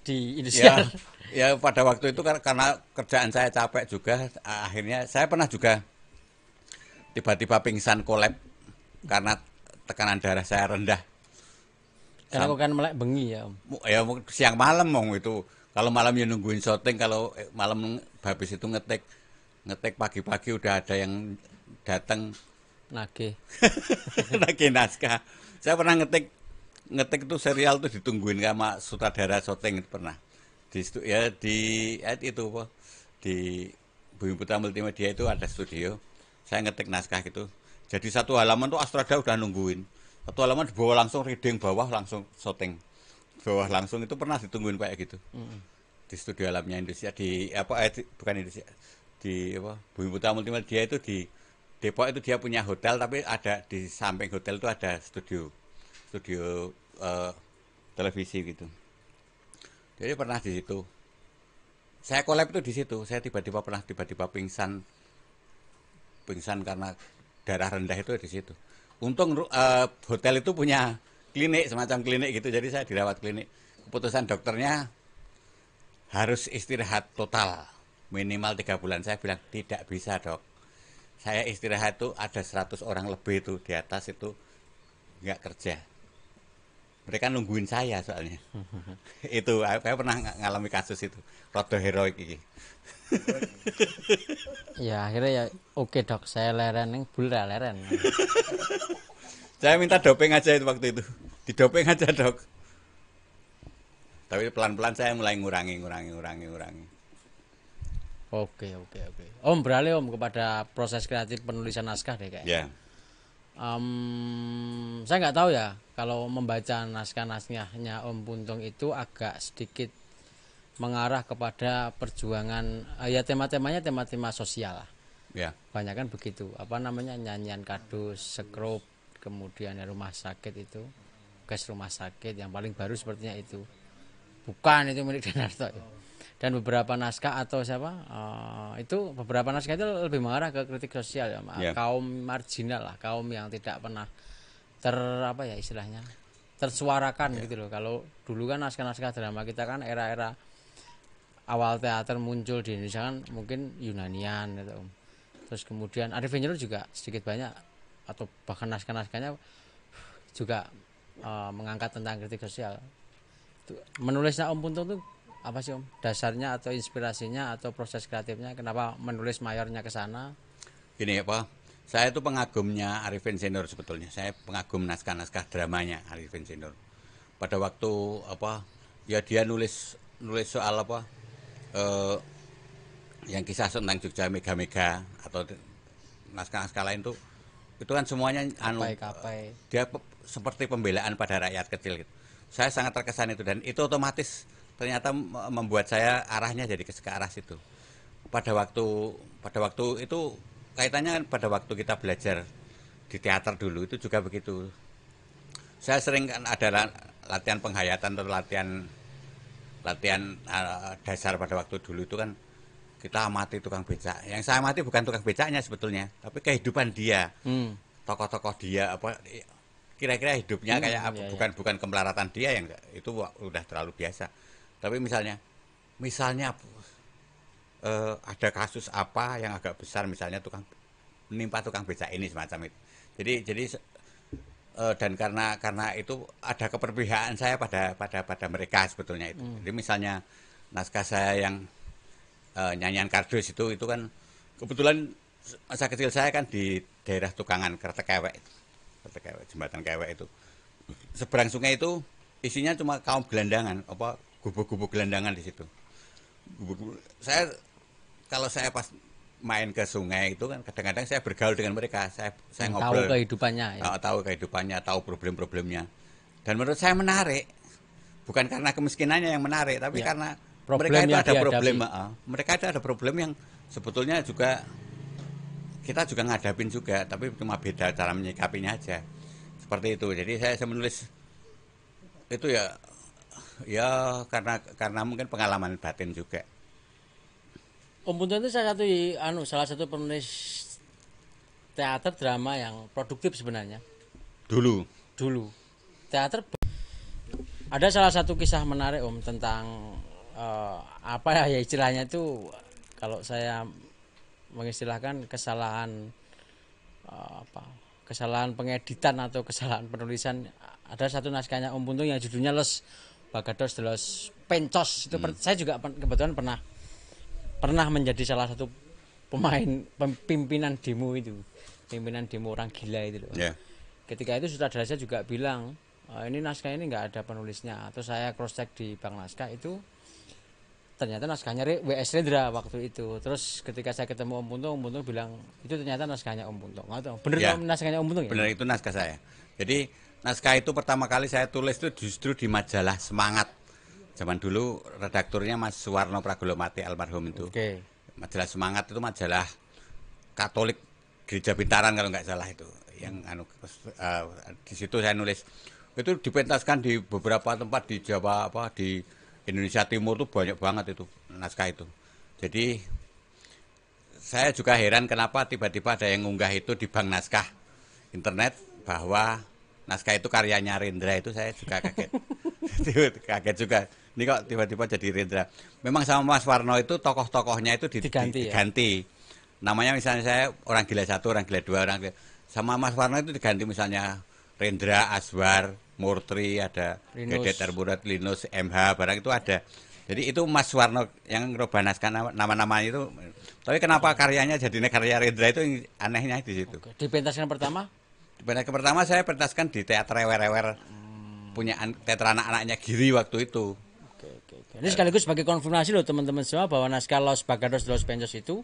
di Indonesia. Ya pada waktu itu karena kerjaan saya capek juga, akhirnya saya pernah juga tiba-tiba pingsan kolab karena tekanan darah saya rendah. Karena aku kan melek bengi ya Om. Ya siang malam itu. Kalau malam ya nungguin syuting, kalau malam habis itu ngetik pagi-pagi udah ada yang datang nagih naskah. Saya pernah ngetik itu serial tuh ditungguin sama sutradara syuting itu pernah. Itu apa? Di Bumi Putra Multimedia itu ada studio. Saya ngetik naskah gitu. Jadi satu halaman tuh Astrada udah nungguin. Satu halaman dibawa langsung reading, bawah langsung syuting. Bawah langsung itu pernah ditungguin kayak gitu. Di studio alamnya Indonesia bukan Indonesia. Di Bumi Putra Multimedia itu di Depok itu dia punya hotel tapi ada di samping hotel itu ada studio televisi gitu. Jadi pernah di situ. Saya collab itu di situ. Saya tiba-tiba pingsan karena darah rendah itu di situ. Untung hotel itu punya klinik, semacam klinik gitu. Jadi saya dirawat klinik. Keputusan dokternya harus istirahat total. Minimal 3 bulan. Saya bilang, tidak bisa dok. Saya istirahat itu ada 100 orang lebih itu di atas itu nggak kerja. Mereka nungguin saya soalnya. Itu, saya pernah ngalami kasus itu. Rodo heroik ini. Ya akhirnya ya oke dok, saya leren yang bula leren. Saya minta doping aja itu waktu itu. Didoping aja dok. Tapi pelan-pelan saya mulai ngurangi. Oke. Om beralih Om kepada proses kreatif penulisan naskah deh kayak. Ya. Saya nggak tahu ya kalau membaca naskahnya Om Puntung itu agak sedikit mengarah kepada perjuangan ya tema-temanya tema-tema sosial lah. Ya. Banyak kan begitu. Apa namanya nyanyian kardus, sekrup, kemudian ya rumah sakit itu, gas rumah sakit yang paling baru sepertinya itu. Bukan itu milik Denarto ya. Dan beberapa naskah atau itu beberapa naskah itu lebih mengarah ke kritik sosial ya, kaum marginal lah, kaum yang tidak pernah istilahnya tersuarakan gitu loh. Kalau dulu kan naskah-naskah drama kita kan era-era awal teater muncul di Indonesia kan mungkin Yunanian gitu. Terus kemudian Arifin Jero juga sedikit banyak atau bahkan naskah-naskahnya juga mengangkat tentang kritik sosial. Menulisnya Om Puntung tuh apa sih Om? Dasarnya atau inspirasinya atau proses kreatifnya kenapa menulis mayornya ke sana? Gini saya itu pengagumnya Arifin Senior sebetulnya. Saya pengagum naskah-naskah dramanya Arifin Senior. Pada waktu dia nulis soal yang kisah tentang Jogja Mega-Mega atau naskah-naskah lain tuh itu kan semuanya Kapai. dia seperti pembelaan pada rakyat kecil gitu. Saya sangat terkesan itu, dan itu otomatis ternyata membuat saya arahnya jadi ke arah situ. Pada waktu itu kaitannya kan pada waktu kita belajar di teater dulu itu juga begitu. Saya sering kan ada latihan penghayatan atau latihan dasar pada waktu dulu itu kan kita amati tukang becak. Yang saya amati bukan tukang becaknya sebetulnya, tapi kehidupan dia, tokoh-tokoh dia, apa kira-kira hidupnya kayak apa. Bukan kemelaratan dia yang itu udah terlalu biasa. Tapi misalnya ada kasus apa yang agak besar, misalnya menimpa tukang becak ini semacam itu. Jadi dan karena itu ada keperpihakan saya pada mereka sebetulnya itu. Jadi misalnya naskah saya yang nyanyian kardus itu kan kebetulan masa kecil saya kan di daerah Tukangan, Kretek Kewek, Jembatan Kewek itu. Seberang sungai itu isinya cuma kaum gelandangan, apa gubuk-gubuk gelandangan di situ. Kalau saya pas main ke sungai itu kan kadang-kadang saya bergaul dengan mereka, saya ngobrol. Tahu kehidupannya ya. Tahu kehidupannya, tahu problem-problemnya. Dan menurut saya menarik. Bukan karena kemiskinannya yang menarik, tapi karena mereka itu ada problem. Mereka itu ada problem yang sebetulnya juga kita juga ngadapin juga, tapi cuma beda cara menyikapinya aja. Seperti itu. Jadi saya menulis itu ya karena mungkin pengalaman batin juga. Om Punto itu salah satu penulis teater drama yang produktif sebenarnya. Dulu. Teater ada salah satu kisah menarik Om tentang apa ya istilahnya itu, kalau saya mengistilahkan kesalahan pengeditan atau kesalahan penulisan. Ada satu naskahnya Om Puntung yang judulnya Les Bagados de los Pencos. Itu saya juga kebetulan pernah menjadi salah satu pimpinan demo orang gila itu loh. Yeah. Ketika itu sutradara saya juga bilang, ini naskah ini nggak ada penulisnya. Atau saya cross check di bank naskah, itu ternyata naskahnya W.S. Rendra waktu itu. Terus ketika saya ketemu Om Puntung bilang itu ternyata naskahnya Om Puntung. Bener ya, naskahnya Om Puntung ya? Bener, itu naskah saya. Jadi naskah itu pertama kali saya tulis itu justru di majalah Semangat. Zaman dulu redakturnya Mas Suwarno Pragolomati almarhum itu. Okay. Majalah Semangat itu majalah Katolik Gereja Bintaran kalau nggak salah itu. Yang di situ saya nulis. Itu dipentaskan di beberapa tempat di Jawa, di Indonesia Timur tuh banyak banget itu naskah itu. Jadi saya juga heran kenapa tiba-tiba ada yang ngunggah itu di bank naskah internet bahwa naskah itu karyanya Rendra. Itu saya juga kaget. Kaget juga. Ini kok tiba-tiba jadi Rendra. Memang sama Mas Warno itu tokoh-tokohnya itu diganti. Ya? Namanya misalnya saya orang gila 1, orang gila 2, sama Mas Warno itu diganti misalnya Rendra, Aswar, Murtri, ada Dedet Terburat, Linus, MH, barang itu ada. Jadi itu Mas Warno yang ngerubah naskah nama-namanya itu. Tapi kenapa karyanya jadi karya Rendra itu anehnya di situ. Di pentaskan pertama? Di pentaskan pertama saya pentaskan di teater Rewer-Rewer punya teater anak-anaknya Giri waktu itu. Oke. Ini sekaligus sebagai konfirmasi loh teman-teman semua bahwa naskah Los Bagados de los Pencos itu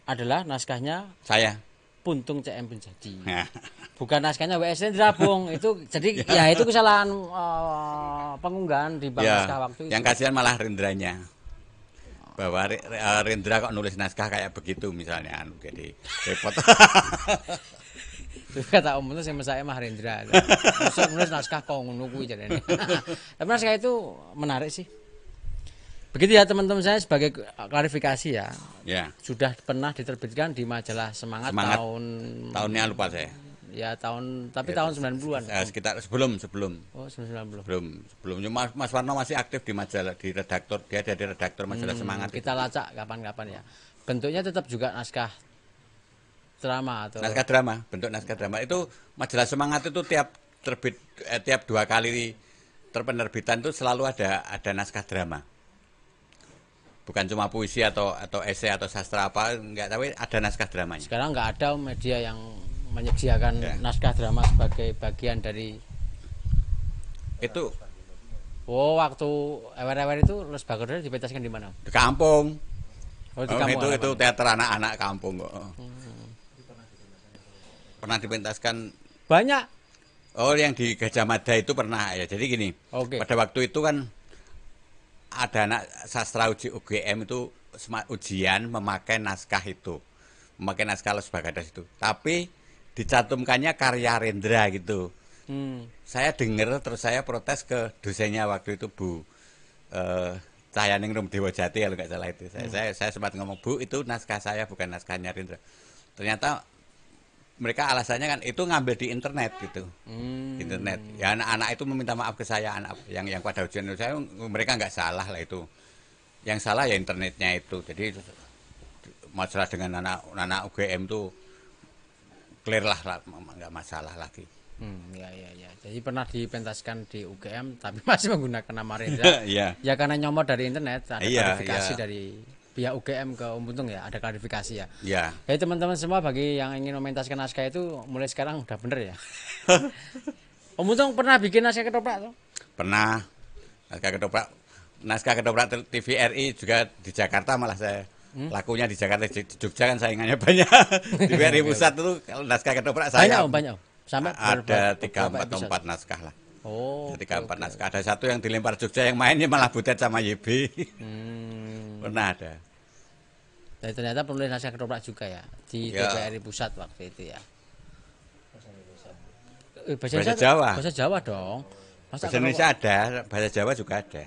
adalah naskahnya saya. Puntung CM Penjadi. Bukan naskahnya W.S. Rendra, Bung. Itu jadi ya itu kesalahan pengunggahan di bank naskah waktu itu. Yang kasihan malah Rendranya. Bahwa Rendra kok nulis naskah kayak begitu misalnya, jadi repot. Itu kata Om itu saya mah Rendra. Nulis naskah kok ngono kuwi jarene. Tapi naskah itu menarik sih. Begitu ya teman-teman, saya sebagai klarifikasi ya. Ya. Sudah pernah diterbitkan di majalah Semangat. Tahunnya lupa saya. Ya tahun 90-an. Sekitar sebelum. Oh, 90. Sebelumnya Mas Warno masih aktif di majalah, di redaktor. Dia ada di redaktor majalah Semangat. Kita lacak kapan-kapan ya. Bentuknya tetap juga naskah drama atau naskah drama, bentuk naskah drama. Itu majalah Semangat itu tiap 2 kali terpenerbitan itu selalu ada naskah drama. Bukan cuma puisi atau esai atau sastra apa, enggak, tapi ada naskah dramanya. Sekarang enggak ada media yang menyediakan naskah drama sebagai bagian dari itu. Oh, waktu ewer-ewer itu Los Bagados dipentaskan di mana? Di kampung. Oh, di kampung. Itu teater anak-anak kampung kok. pernah dipentaskan. Banyak. Oh, yang di Gajah Mada itu pernah ya. Jadi gini, Oke. pada waktu itu kan ada anak sastra uji UGM itu ujian memakai naskah itu, memakai naskah Los Bagadas itu. Tapi dicantumkannya karya Rendra gitu. Saya dengar terus saya protes ke dosennya waktu itu Bu Cahyaningrum Dewajati kalau nggak salah itu. Saya sempat ngomong, Bu itu naskah saya bukan naskahnya Rendra. Ternyata mereka alasannya kan itu ngambil di internet gitu, internet. Ya anak-anak itu meminta maaf ke saya, anak yang pada ujian itu saya, mereka nggak salah lah itu. Yang salah ya internetnya itu. Jadi masalah dengan anak UGM itu clear lah, nggak masalah lagi. Ya. Jadi pernah dipentaskan di UGM tapi masih menggunakan nama Rendra. Iya. Ya karena nyomot dari internet, ada Iya, klarifikasi iya. dari pihak UGM ke Om Buntung ya, ada klarifikasi ya. Ya. Jadi teman-teman semua bagi yang ingin mementaskan naskah itu mulai sekarang udah bener ya. Om Buntung pernah bikin naskah ketoprak tuh? Pernah naskah ketoprak TVRI juga di Jakarta, malah saya lakunya di Jakarta. Di Jogja kan saingannya banyak. TVRI pusat itu kalau naskah ketoprak saya Banyak Om. Sampai ada 3, 4 berapa atau episode? 4 naskah lah. Oh. Ada 3, 4 naskah. Ada satu yang dilempar Jogja yang mainnya malah Butet sama YB. Pernah ada. Dan ternyata penulis naskah ketoprak juga ya di Ya. TVRI pusat waktu itu ya. Bahasa Jawa. Bahasa Jawa dong. Masa Bahasa Indonesia ada, bahasa Jawa juga ada.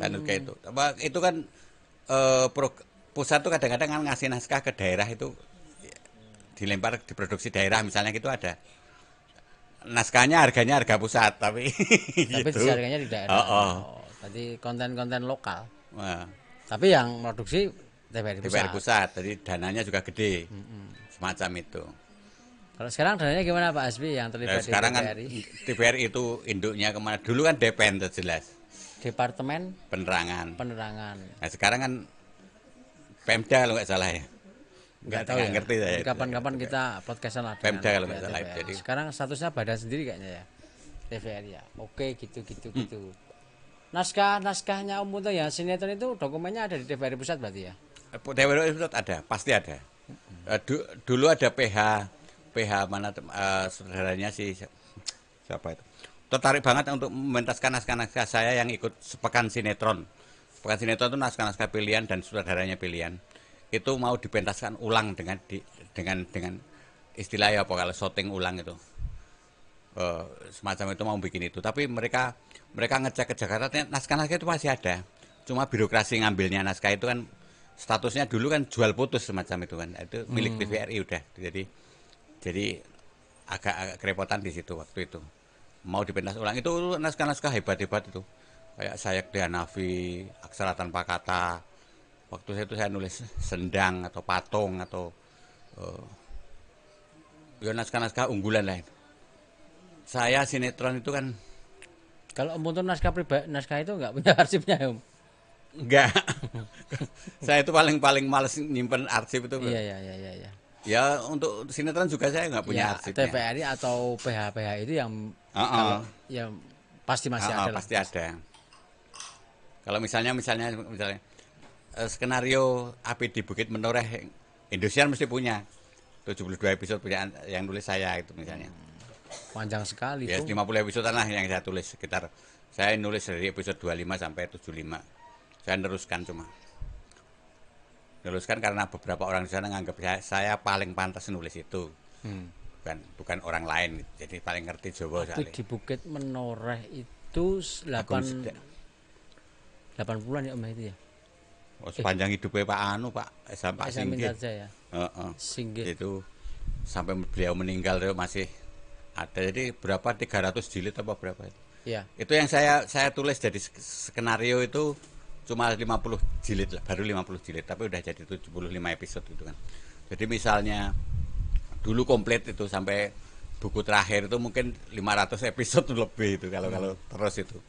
Kan kayak itu. Itu kan pusat tuh kadang-kadang kan ngasih naskah ke daerah itu dilempar diproduksi daerah misalnya gitu ada. Naskahnya harganya harga pusat tapi gitu. harganya di daerah. Oh. Tadi konten-konten lokal. Nah, Tapi yang produksi TVRI DPR pusat. pusat, jadi dananya juga gede. Semacam itu. Kalau sekarang dananya gimana Pak Asbi yang Nah, terlibat di sekarang kan TVRI? TVRI itu induknya kemana? Dulu kan DPN itu jelas, Departemen penerangan. Penerangan. Nah sekarang kan Pemda kalau nggak salah ya. Nggak tahu ya. ngerti saya. itu. Kapan-kapan kita podcastan lah. Pemda kalau nggak dengan salah. TVRI. Jadi Sekarang statusnya badan sendiri kayaknya ya. TVRI ya. Oke gitu. Naskahnya Om Buntung ya sinetron itu dokumennya ada di TVRI pusat berarti ya. TVRI itu ada, pasti ada. Dulu ada PH mana saudaranya si siapa itu. Tertarik banget untuk mementaskan naskah-naskah saya yang ikut sepekan sinetron. Sepekan sinetron itu naskah-naskah pilihan dan saudaranya pilihan. Itu mau dipentaskan ulang dengan istilah apa kalau syuting ulang itu. Semacam itu mau bikin itu. Tapi mereka ngecek ke Jakarta, naskah-naskah itu masih ada. Cuma birokrasi ngambilnya naskah itu kan statusnya dulu kan jual putus semacam itu kan. Itu milik TVRI udah. Jadi agak kerepotan di situ waktu itu. Mau dipentas ulang itu naskah-naskah hebat-hebat itu. Kayak Sayak Hanafi, Aksara Tanpa Kata. Waktu itu saya nulis Sendang atau Patung atau ya naskah-naskah unggulan lain. Saya sinetron itu kan Kalau Om Buntung naskah itu nggak punya arsipnya Om? enggak. Saya itu paling males nyimpen arsip itu. Iya. Ya untuk sinetron juga saya nggak punya Ya, arsipnya. TVRI atau PH itu yang Heeh. yang pasti masih ada lah. Pasti ada. Kalau misalnya skenario Api di Bukit Menoreh, Indosiar mesti punya 72 episode punya yang nulis saya itu misalnya. Panjang sekali Ya tuh. 50 episode lah yang saya tulis sekitar. Saya nulis dari episode 25 sampai 75. Saya neruskan karena beberapa orang di sana nganggap saya paling pantas nulis itu. Bukan orang lain. Jadi paling ngerti Jawa Tapi di Bukit Menoreh itu 80-an ya Om itu ya. Oh, sepanjang hidupnya Pak Pak Singgih. Ya. Singgih. Itu sampai beliau meninggal itu masih ada. Jadi berapa 300 jilid apa berapa itu? Ya. Itu yang saya tulis jadi skenario itu cuma 50 jilid lah, baru 50 jilid, tapi udah jadi 75 episode gitu kan. Jadi misalnya dulu komplit itu sampai buku terakhir itu mungkin 500 episode lebih itu kalau terus itu.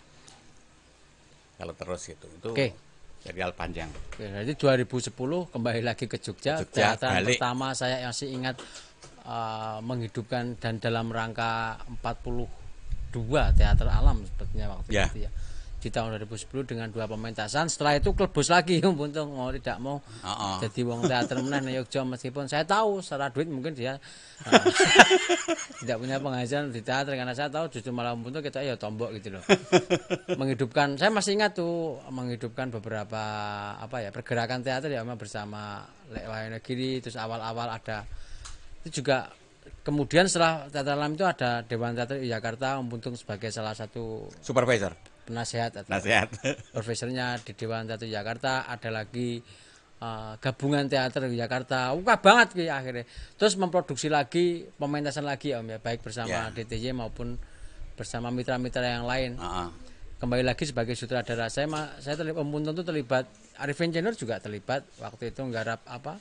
Kalau terus itu Oke. serial panjang. Oke, jadi 2010 kembali lagi ke Jogja. Jogja, Teater balik. pertama saya masih ingat menghidupkan dan dalam rangka 42 teater alam sepertinya waktu Ya. itu ya. di tahun 2010 dengan 2 pementasan. Setelah itu kelebus lagi Om Buntung mau tidak mau jadi wong teater meneh Yogya, meskipun saya tahu secara duit mungkin dia tidak punya penghasilan di teater, karena saya tahu justru malah Om Buntung kita ya tombok gitu loh. Menghidupkan, saya masih ingat tuh menghidupkan beberapa pergerakan teater ya bersama Lek Wahyunegiri, terus awal-awal ada itu juga. Kemudian setelah teater alam itu ada Dewan Teater Jakarta, Om Buntung sebagai salah satu supervisor, penasehat atau nasihat. profesornya di Dewan Teater Jakarta. Ada lagi gabungan teater Jakarta, wah banget gitu akhirnya. Terus memproduksi lagi pementasan lagi Om ya, baik bersama DTJ maupun bersama mitra-mitra yang lain. Kembali lagi sebagai sutradara, saya terlibat, Om Buntung itu terlibat, Arifin Jenur juga terlibat waktu itu nggarap apa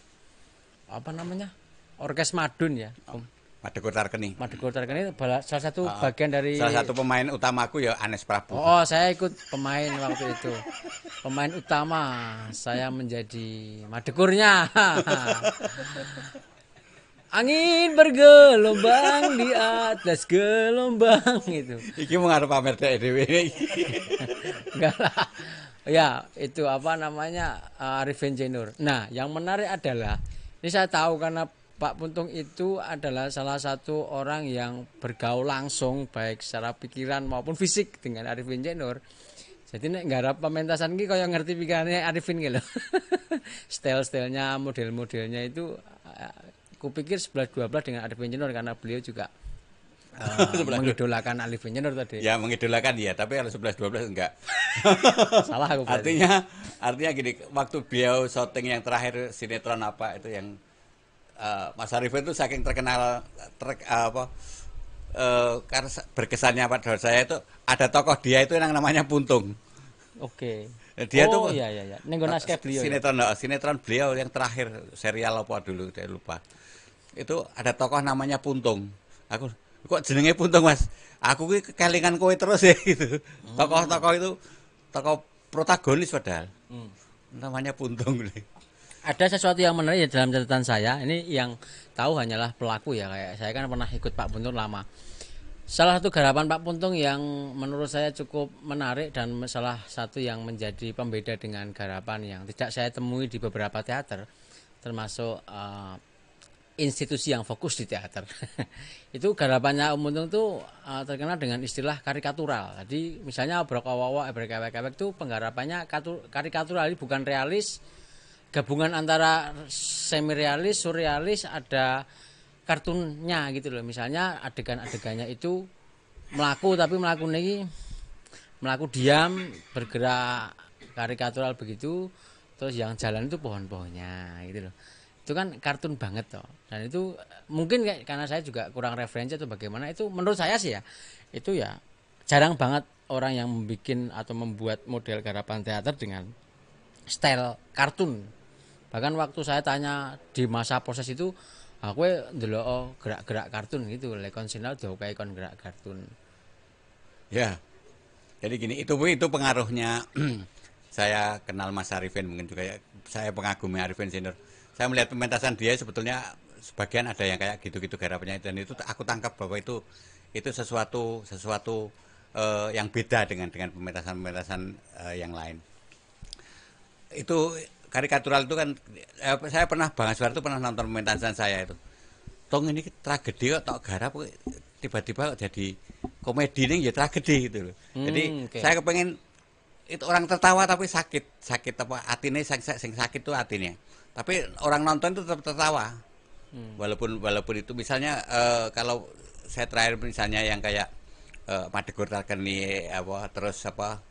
namanya, Orkes Madun ya Om. Madegor Tarkeni. Madegor Tarkeni salah satu bagian dari. Salah satu pemain utamaku ya Anes Prabu. Oh, saya ikut pemain waktu itu. Pemain utama, saya menjadi Madegornya. Angin bergelombang di atas gelombang itu. Iki mau ngarep pamer dhek dhewe. Enggak lah. Ya, itu apa namanya, Arifin Jenur. Nah, yang menarik adalah ini saya tahu karena Pak Puntung itu adalah salah satu orang yang bergaul langsung baik secara pikiran maupun fisik dengan Arifin Jenur. Jadi nek nggarap pementasan iki kaya ngerti pikirannya Arifin gitu. Style-stylenya, model-modelnya itu kupikir 11-12 dengan Arifin Jenur karena beliau juga mengidolakan Arifin Jenur tadi. Ya, mengidolakan ya, tapi kalau 11-12 enggak. Salah aku berarti. Artinya gini, waktu beliau syuting yang terakhir sinetron apa itu yang Mas Arifin itu saking terkenal karena berkesannya pada saya itu ada tokoh dia itu yang namanya Puntung. Oke. Dia tuh iya. Nenggo naskah beliau. Sinetron beliau yang terakhir serial apa dulu saya lupa. Itu ada tokoh namanya Puntung. Aku kok jenenge Puntung Mas? Aku ki kelingan kowe terus ya gitu. Tokoh-tokoh itu tokoh protagonis padahal. Namanya Puntung. Ada sesuatu yang menarik ya dalam catatan saya. Ini yang tahu hanyalah pelaku ya, kayak saya kan pernah ikut Pak Puntung lama. Salah satu garapan Pak Puntung yang menurut saya cukup menarik dan salah satu yang menjadi pembeda dengan garapan yang tidak saya temui di beberapa teater, termasuk institusi yang fokus di teater. Itu garapannya Om Puntung tuh terkenal dengan istilah karikatural. Jadi misalnya Obrok-Owo, Ebrek-Ewek itu penggarapannya karikatural, bukan realis. Gabungan antara semi realis, surrealis, ada kartunnya gitu loh. Misalnya adegan-adegannya itu melaku tapi melaku diam, bergerak karikatural begitu. Terus yang jalan itu pohon-pohonnya gitu loh. Itu kan kartun banget toh. Dan itu mungkin karena saya juga kurang referensi atau bagaimana, itu menurut saya sih ya, itu ya jarang banget orang yang membuat model garapan teater dengan style kartun. Bahkan waktu saya tanya di masa proses itu, aku ndelok gerak-gerak kartun gitu, lekon sinau diokai kon gerak kartun. Ya. Jadi gini, itu pengaruhnya saya kenal Mas Arifin, mungkin juga ya, saya pengagumi Arifin Senior. Saya melihat pementasan dia sebetulnya sebagian ada yang kayak gitu-gitu garapannya, dan itu aku tangkap bahwa itu sesuatu yang beda dengan pementasan-pementasan yang lain. Itu karikatural itu kan, saya pernah Bang Aswar itu pernah nonton pementasan saya itu. Tong ini tragedi kok tok garap tiba-tiba kok jadi komedi nih ya tragedi gitu loh. Jadi saya kepengen itu orang tertawa tapi sakit apa atine sing sakit tuh hatinya. Tapi orang nonton itu tetap tertawa. Walaupun itu misalnya kalau saya terakhir misalnya yang kayak Madegor Tarkeni apa terus apa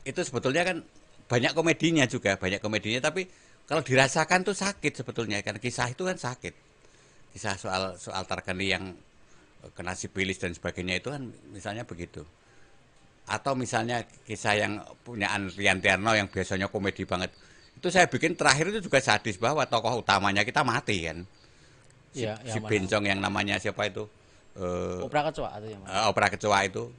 itu sebetulnya kan banyak komedinya, tapi kalau dirasakan tuh sakit sebetulnya, karena kisah itu kan sakit. Kisah soal Tarkeni yang kena sipilis dan sebagainya itu kan misalnya begitu. Atau misalnya kisah yang punyaan Rian Tierno yang biasanya komedi banget. Itu saya bikin terakhir itu juga sadis, bahwa tokoh utamanya kita mati kan. Si Bencong yang namanya siapa itu? Opera Kecoa itu yang Opera Kecoa itu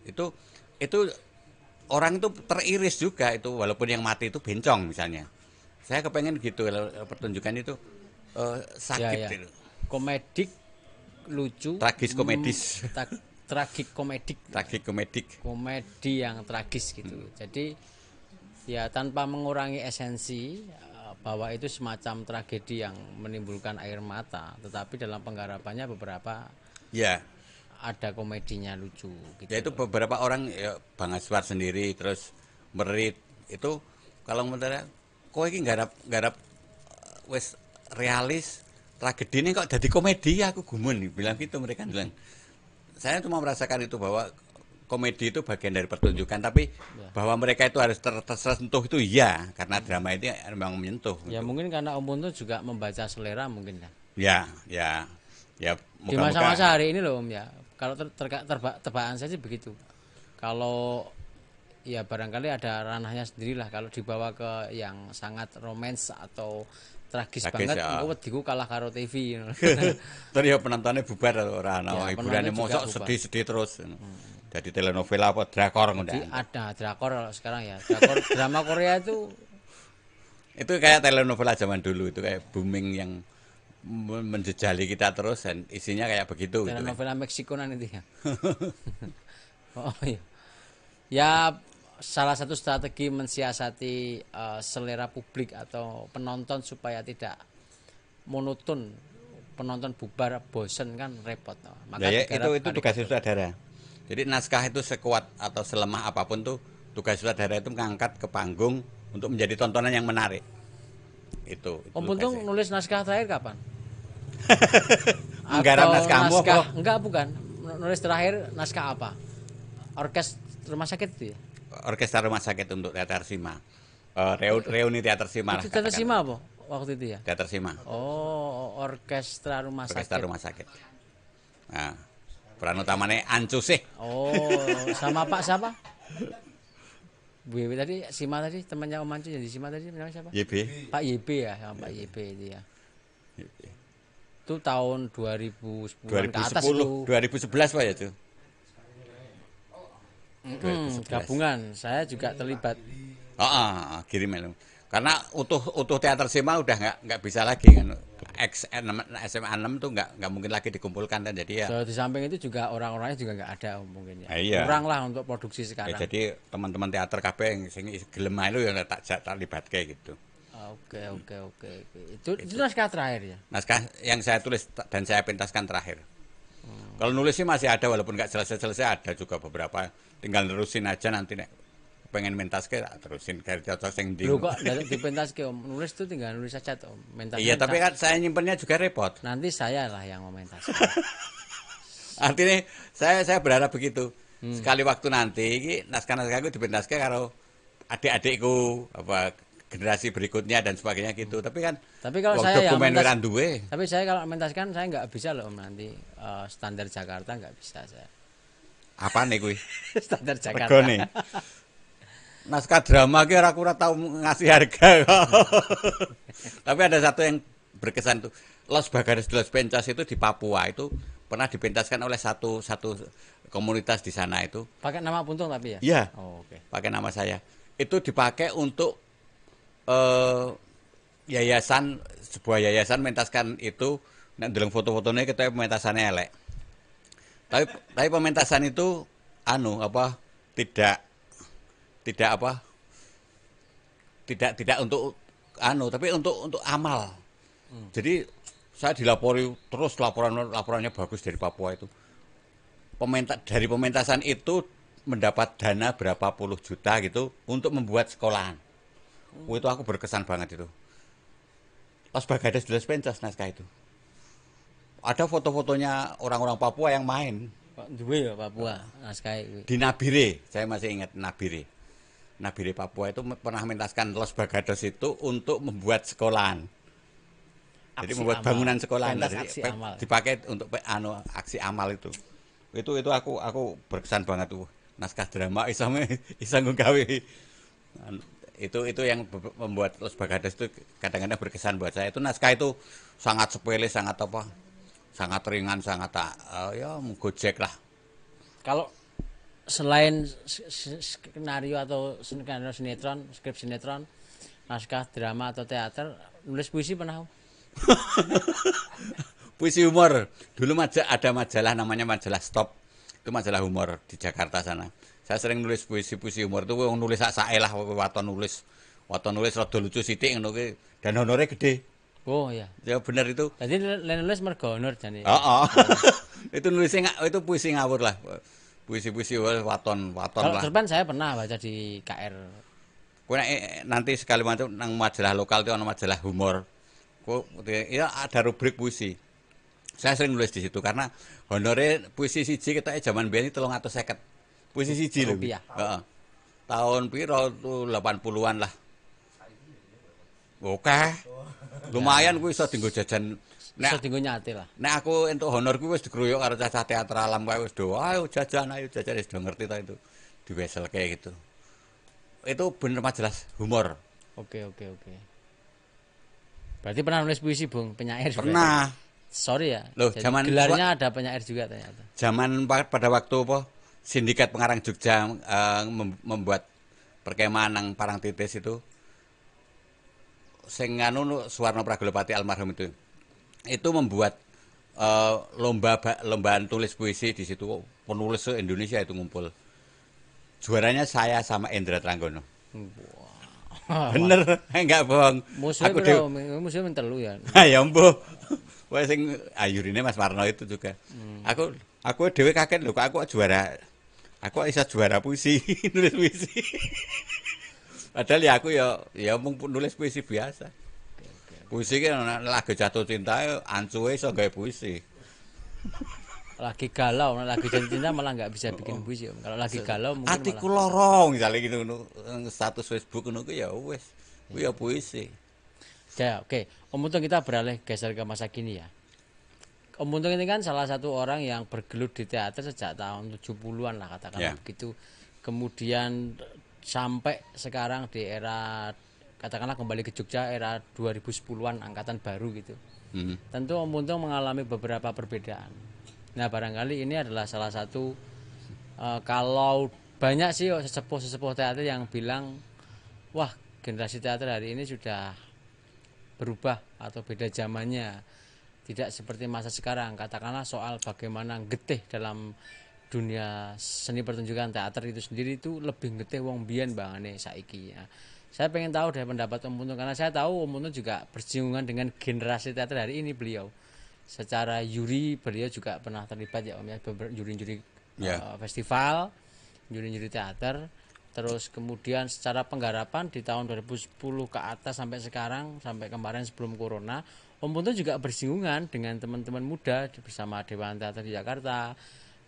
orang itu teriris juga itu, walaupun yang mati itu bencong misalnya. Saya kepengen gitu pertunjukan itu sakit. Komedik, lucu, tragis komedis. tragikomedik, komedi yang tragis gitu. Jadi ya tanpa mengurangi esensi bahwa itu semacam tragedi yang menimbulkan air mata, tetapi dalam penggarapannya beberapa Ya, ada komedinya lucu gitu. ya itu beberapa orang ya Bang Aswar sendiri terus Merit itu kalau menurut kowe iki garap wis realis tragedi ini kok jadi komedi aku gumun bilang gitu mereka bilang. Saya cuma merasakan itu bahwa komedi itu bagian dari pertunjukan tapi bahwa mereka itu harus tersentuh itu iya karena drama itu memang menyentuh. Ya gitu. mungkin karena Om Pun tuh juga membaca selera mungkin ya. Ya. Ya Di masa-masa hari ini loh Om ya. Kalau tebakan saya sih begitu. Kalau ya barangkali ada ranahnya sendirilah kalau dibawa ke yang sangat romance atau tragis banget ya. engko wediku kalah karo TV. Terus ya penontonnya bubar ora ana Ya, hiburannya penontonnya juga mosok bubar. sedih-sedih terus. Jadi telenovela apa drakor ngono. Jadi ada drakor kalau sekarang ya. Drama Korea itu Itu kayak telenovela zaman dulu itu kayak booming yang menjejali kita terus dan isinya kayak begitu gitu. telenovela Meksikonan itu ya. Oh iya. Ya salah satu strategi mensiasati selera publik atau penonton supaya tidak monoton, penonton bubar bosen kan repot. Maka Ya, itu digarap tugas sutradara. Jadi naskah itu sekuat atau selemah apapun tuh tugas sutradara itu mengangkat ke panggung untuk menjadi tontonan yang menarik. Itu Om Puntung tugasnya. nulis naskah terakhir kapan? Menggarap Atau naskahmu apa? Enggak, bukan. Nulis terakhir naskah apa? Orkes rumah sakit itu ya? Orkestra Rumah Sakit untuk Teater Sima. Reuni Teater Sima lah. Itu Teater katakan. Sima apa waktu itu ya? Teater Sima. Oh, orkestra rumah Orkestra sakit. Rumah Sakit. Nah, peran utamanya Ancus sih. Oh, sama Pak siapa? Bu Yebi tadi, Sima tadi, temannya Om Ancu jadi Sima tadi namanya siapa? YB. Pak YB ya, sama Pak YB itu ya. Itu tahun 2010 ke atas itu. 2010, 2011 Pak ya itu. Gabungan, saya juga terlibat. Kirim itu. Karena utuh teater Sima udah nggak bisa lagi kan. SMA 6 tuh nggak mungkin lagi dikumpulkan dan jadi ya. So, di samping itu juga orang-orangnya juga nggak ada mungkin ya. Iya. Kurang lah untuk produksi Ya, sekarang. jadi teman-teman teater kabeh yang sing gelem ae lho ya tak libatke gitu. Oke. Itu naskah terakhir ya. Naskah yang saya tulis dan saya pentaskan terakhir. Kalau nulis sih masih ada walaupun nggak selesai ada juga beberapa. Tinggal nerusin aja nanti nek pengen mentaske tak terusin kayak cocok sing ndi. Lho kok dari dipentaske Om. Nulis itu tinggal nulis saja tuh Om. Iya, tapi kan saya nyimpennya juga repot. Nanti saya lah yang mementaskan. Artinya saya berharap begitu. Sekali waktu nanti iki naskah-naskahku dipentaske karo adik-adikku apa generasi berikutnya dan sebagainya gitu. Tapi kan Tapi kalau wong saya yang dokumen mentas- ora duwe. Tapi saya kalau mentaskan saya nggak bisa loh Om nanti standar Jakarta nggak bisa saya. Apa nih kuwi? Standar Jakarta. Regane. Naskah drama ki ora tau ngasih harga kok. Tapi ada satu yang berkesan tuh. Los Bagares de los Pencas itu di Papua itu pernah dipentaskan oleh satu komunitas di sana itu. Pakai nama Puntung tapi ya? Iya. Oh, oke. Pakai nama saya. Itu dipakai untuk yayasan sebuah yayasan mentaskan itu nek ndeleng foto-fotonya kita pementasannya elek. Tapi pementasan itu tidak untuk tapi untuk amal. Jadi saya dilapori terus laporannya bagus dari Papua itu. Dari pementasan itu mendapat dana berapa puluh juta gitu untuk membuat sekolahan. Itu aku berkesan banget itu. Los Bagares de los Pencas naskah itu. Ada foto-fotonya orang-orang Papua yang main Pak duwe ya Papua naskah iki. di Nabire. Saya masih ingat Nabire. Nabire Papua itu pernah mentaskan Los Bagados itu untuk membuat sekolahan. Jadi Aksi membuat amal. bangunan sekolahan. Pentas Jadi aksi amal. dipakai untuk aksi amal itu. Itu aku berkesan banget tuh. Naskah drama isang gawe. Itu yang membuat Los Bagados itu kadang-kadang berkesan buat saya. Itu naskah itu sangat sepele, sangat ringan, sangat ya gojek lah. Kalau selain skenario atau skenario sinetron, skrip sinetron, naskah drama atau teater, nulis puisi pernah? Puisi humor. Dulu ada majalah namanya majalah Stop. Itu majalah humor di Jakarta sana. Saya sering nulis puisi-puisi humor itu wong nulis sak-sae lah waton nulis rada lucu sithik ngono kuwi dan honore gede. Oh ya. Ya bener itu. Jadi nulis mergo honor jane. Heeh. Itu nulisnya itu puisi ngawur lah. Puisi-puisi waton Kalau lah. cerpen saya pernah baca di KR. Kowe nanti sekali macam nang majalah lokal itu ana majalah humor. Ya ada rubrik puisi. Saya sering nulis di situ karena honore puisi siji ketoke jaman biyen 350. Puisi siji lho. Rupiah. Heeh. Tahun piro 80-an lah. Oke. Lumayan kuwi iso dienggo jajan. Iso dienggo nyate lah. Nek aku entuk honor kuwi wis dikeroyok karo cacah teater alam kae wis do. Ayo jajan wis do ngerti ta itu. Diweselke gitu. Itu bener majalah humor. Oke. Berarti pernah nulis puisi, Bung, penyair juga. Pernah. Sorry ya. Loh, Jadi zaman gelarnya ada penyair juga ternyata. Zaman pada waktu apa? Sindikat Pengarang Jogja membuat perkemahan nang Parangtritis itu. Sing anu Suwarno Pragelopati almarhum itu membuat lombaan tulis puisi di situ. Penulis Indonesia itu ngumpul. Juaranya saya sama Endra Tranggono. Bener, enggak bohong. Musuhnya telu ya. Ya mbuh. Wah sing ayurine Mas Warno itu juga. Aku dhewe kaget lho, kok aku juara. Aku iso juara puisi, nulis puisi. Padahal ya aku ya mung nulis puisi biasa. Puisi ki lagu jatuh cinta ancuwe iso gawe puisi. Lagi galau, lagi jatuh cinta malah nggak bisa bikin puisi. Kalau lagi galau mungkin Atiku loro misalnya gitu status Facebook ngono ku ya wis. Kuwi ya puisi. Ya, oke. Om Untung kita beralih geser ke masa kini ya. Om Untung ini kan salah satu orang yang bergelut di teater sejak tahun 70-an lah katakanlah begitu. Kemudian sampai sekarang di era katakanlah kembali ke Jogja era 2010-an angkatan baru gitu. Tentu Om Untung mengalami beberapa perbedaan. Nah, barangkali ini adalah salah satu kalau banyak sih sesepuh-sesepuh teater yang bilang wah, generasi teater hari ini sudah berubah atau beda zamannya, tidak seperti masa sekarang. Katakanlah soal bagaimana getih dalam dunia seni pertunjukan teater itu sendiri itu lebih getih wong biyen bangane saiki ya. Saya pengen tahu dari pendapat Om Untung karena saya tahu Om Untung juga bersinggungan dengan generasi teater hari ini. Beliau secara juri beliau juga pernah terlibat ya Om ya, juri-juri festival, juri-juri teater. Terus kemudian secara penggarapan di tahun 2010 ke atas sampai sekarang, sampai kemarin sebelum corona, Om Untung juga bersinggungan dengan teman-teman muda bersama Dewan Teater di Jakarta,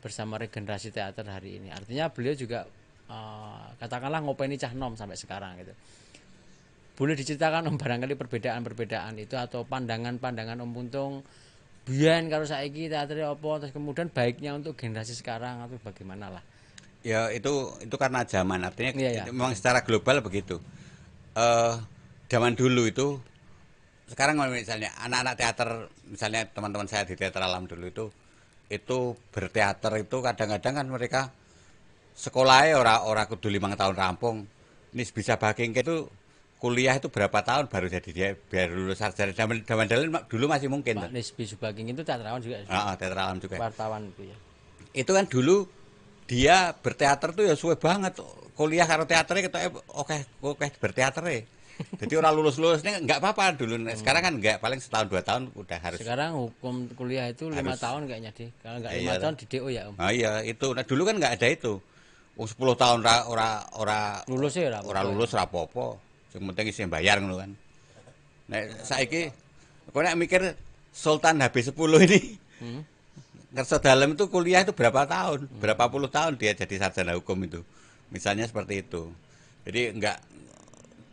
bersama regenerasi teater hari ini. Artinya beliau juga katakanlah ngopeni cah nom sampai sekarang gitu. Boleh diceritakan Om barangkali perbedaan-perbedaan itu atau pandangan-pandangan Om Untung biyen karo saiki teater apa, terus kemudian baiknya untuk generasi sekarang atau bagaimana lah. Ya itu karena zaman artinya Iya. memang secara global begitu. Zaman dulu itu sekarang misalnya anak-anak teater misalnya teman-teman saya di teater alam dulu itu berteater itu kadang-kadang kan mereka sekolahnya ora kudu 5 tahun rampung. Ini bisa backing itu kuliah itu berapa tahun baru jadi dia biar lulus sarjana. Zaman dulu masih mungkin. Pak Nisbi Subaging itu teater alam juga. Teater alam juga. Wartawan itu ya. Itu kan dulu dia berteater tuh ya suwe banget. Kuliah karo teaternya kita oke berteater ya. Jadi orang lulus-lulusnya nggak apa-apa dulu. Sekarang kan nggak, paling setahun 2 tahun udah harus. Sekarang hukum kuliah itu 5 tahun kayaknya deh. Kalau nggak 5 tahun di DO ya Om. Iya itu. Nah dulu kan nggak ada itu. 10 tahun Lulus ya ora lulus ora apa-apa. Yang penting isi bayar ngono kan. Nek saiki kowe nek mikir Sultan HB10 ini. Kerso dalam itu kuliah itu berapa tahun? Berapa puluh tahun dia jadi sarjana hukum itu. Misalnya seperti itu. Jadi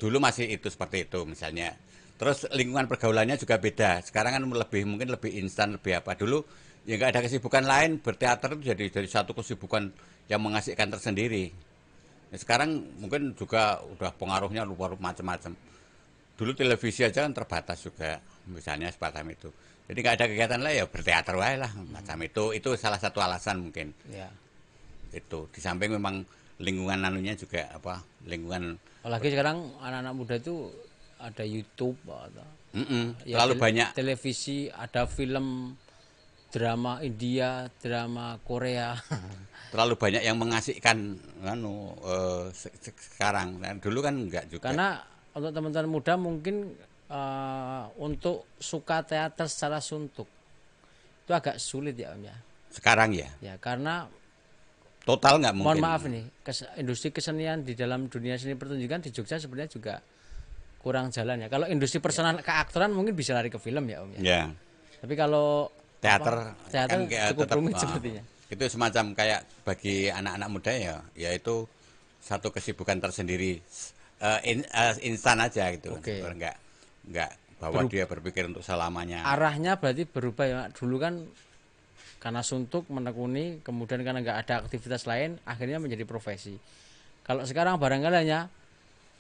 dulu masih itu seperti itu misalnya. Terus lingkungan pergaulannya juga beda. Sekarang kan mungkin lebih instan, lebih apa. Dulu ya nggak ada kesibukan lain, berteater itu jadi satu kesibukan yang mengasihkan tersendiri. Nah, sekarang mungkin juga udah pengaruhnya luar macam-macam. Dulu televisi aja kan terbatas juga, misalnya semacam itu. Jadi nggak ada kegiatan lain ya berteater wae lah macam itu. Itu salah satu alasan mungkin. Ya. Itu di samping memang lingkungan anunya juga lingkungan. Apalagi sekarang anak-anak muda itu ada YouTube atau Terlalu banyak televisi, ada film drama India, drama Korea. Terlalu banyak yang mengasihkan sekarang. Nah, dulu kan enggak juga. Karena untuk teman-teman muda mungkin untuk suka teater secara suntuk itu agak sulit ya Om ya. Sekarang ya. Ya karena Total nggak mohon mungkin. maaf nih, industri kesenian di dalam dunia seni pertunjukan di Jogja sebenarnya juga kurang jalan ya. Kalau industri personal keaktoran mungkin bisa lari ke film ya Om ya. Ya. Tapi kalau Teater teater kan cukup tetap, rumit sepertinya. itu semacam kayak bagi anak-anak muda ya, yaitu satu kesibukan tersendiri, instan aja gitu. Oke. Enggak bahwa dia berpikir untuk selamanya. Arahnya berarti berubah ya. Dulu kan karena suntuk menekuni, kemudian karena nggak ada aktivitas lain, akhirnya menjadi profesi. Kalau sekarang barangkali hanya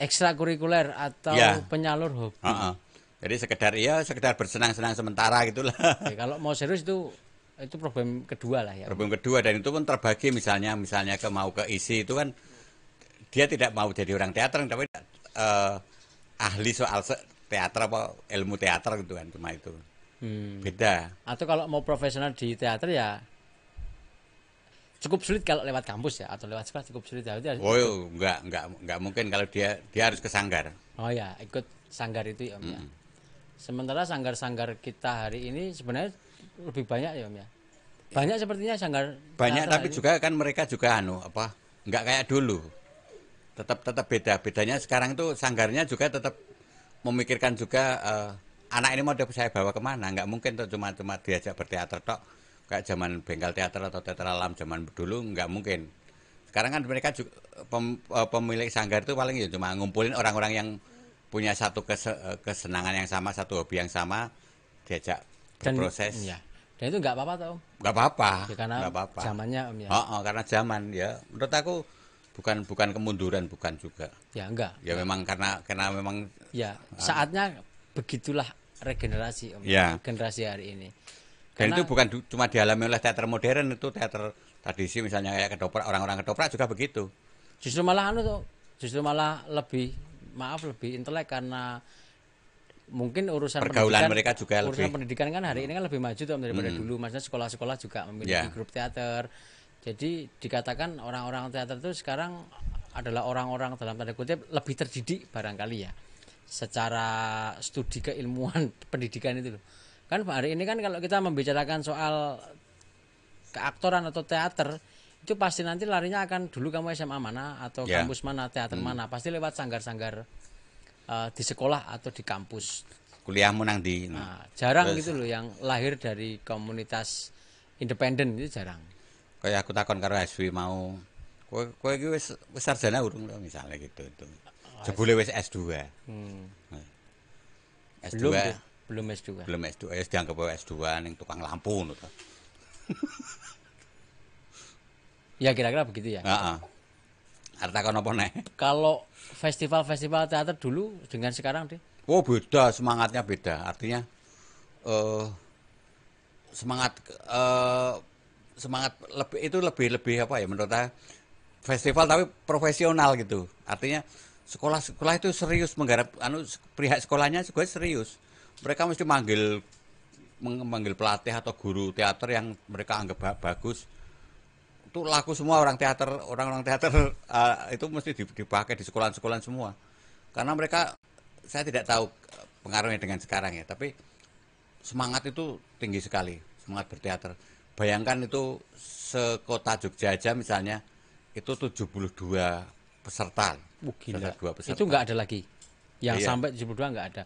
ekstrakurikuler atau Ya. penyalur hobi. Jadi sekedar bersenang-senang sementara gitulah. Oke, kalau mau serius itu problem kedua lah ya. Problem kedua, dan itu pun terbagi misalnya ke isi itu kan dia tidak mau jadi orang teater tapi ahli soal teater apa ilmu teater gitu kan, cuma itu. Beda. Atau kalau mau profesional di teater ya cukup sulit kalau lewat kampus ya, atau lewat sekolah cukup sulit ya. Oh, enggak mungkin kalau dia harus ke sanggar. Oh ya, ikut sanggar itu ya Om ya. Sementara sanggar-sanggar kita hari ini sebenarnya lebih banyak ya Om ya. Banyak sepertinya sanggar Banyak, teater tapi ini. juga kan mereka juga enggak kayak dulu. Tetap beda. Bedanya sekarang itu sanggarnya juga tetap memikirkan juga anak ini mau saya bawa kemana. Enggak mungkin tuh cuma diajak berteater tok kayak zaman bengkel teater atau teater alam zaman dulu, enggak mungkin. Sekarang kan mereka juga pemilik sanggar itu paling ya cuma ngumpulin orang-orang yang punya satu kesenangan yang sama, satu hobi yang sama, diajak berproses. Ya. Dan itu nggak apa-apa toh Om. Nggak apa-apa. Ya, karena nggak apa-apa. zamannya Om ya. Karena zaman ya. Menurut aku bukan kemunduran, bukan juga. Ya enggak. Ya memang karena memang Ya, saatnya begitulah regenerasi Om. Ya. Generasi hari ini. dan Karena itu bukan cuma dialami oleh teater modern, itu teater tradisi misalnya kayak kedoprak, orang-orang kedoprak juga begitu. justru malah justru malah lebih intelek karena mungkin urusan Pergaulan pendidikan, mereka juga urusan lebih. pendidikan kan hari ini kan lebih maju tuh Om, daripada dulu. Maksudnya sekolah-sekolah juga memiliki Ya. grup teater. Jadi dikatakan orang-orang teater itu sekarang adalah orang-orang dalam tanda kutip lebih terdidik barangkali ya. Secara studi keilmuan pendidikan itu loh. Kan hari ini kan kalau kita membicarakan soal keaktoran atau teater, itu pasti nanti larinya akan dulu kamu SMA mana atau Ya. kampus mana, teater mana, pasti lewat sanggar-sanggar di sekolah atau di kampus. Kuliahmu nang di. Nah, jarang gitu loh yang lahir dari komunitas independen, itu jarang. Kayak aku takon karo Aswi mau, kowe iki wis sarjana urung lho misalnya gitu itu. Jebule wis S2. S2 Belum S2. belum S2, ya dianggap S2 ning tukang lampu ngono to. Ya kira-kira begitu ya. Heeh. Arep takon apa nek? Kalau festival-festival teater dulu dengan sekarang deh. Oh, beda, semangatnya beda. Artinya semangat lebih apa ya menurut saya, festival tapi profesional gitu. Artinya sekolah itu serius menggarap pihak sekolahnya juga serius. Mereka mesti memanggil pelatih atau guru teater yang mereka anggap bagus. Itu laku semua orang teater itu mesti dipakai di sekolah-sekolah semua. Karena mereka, saya tidak tahu pengaruhnya dengan sekarang ya, tapi semangat itu tinggi sekali, semangat berteater. Bayangkan itu sekota Jogja aja misalnya itu 72 peserta. Gila. 72 peserta. Itu nggak ada lagi. Yang Iya. sampai 72 nggak ada.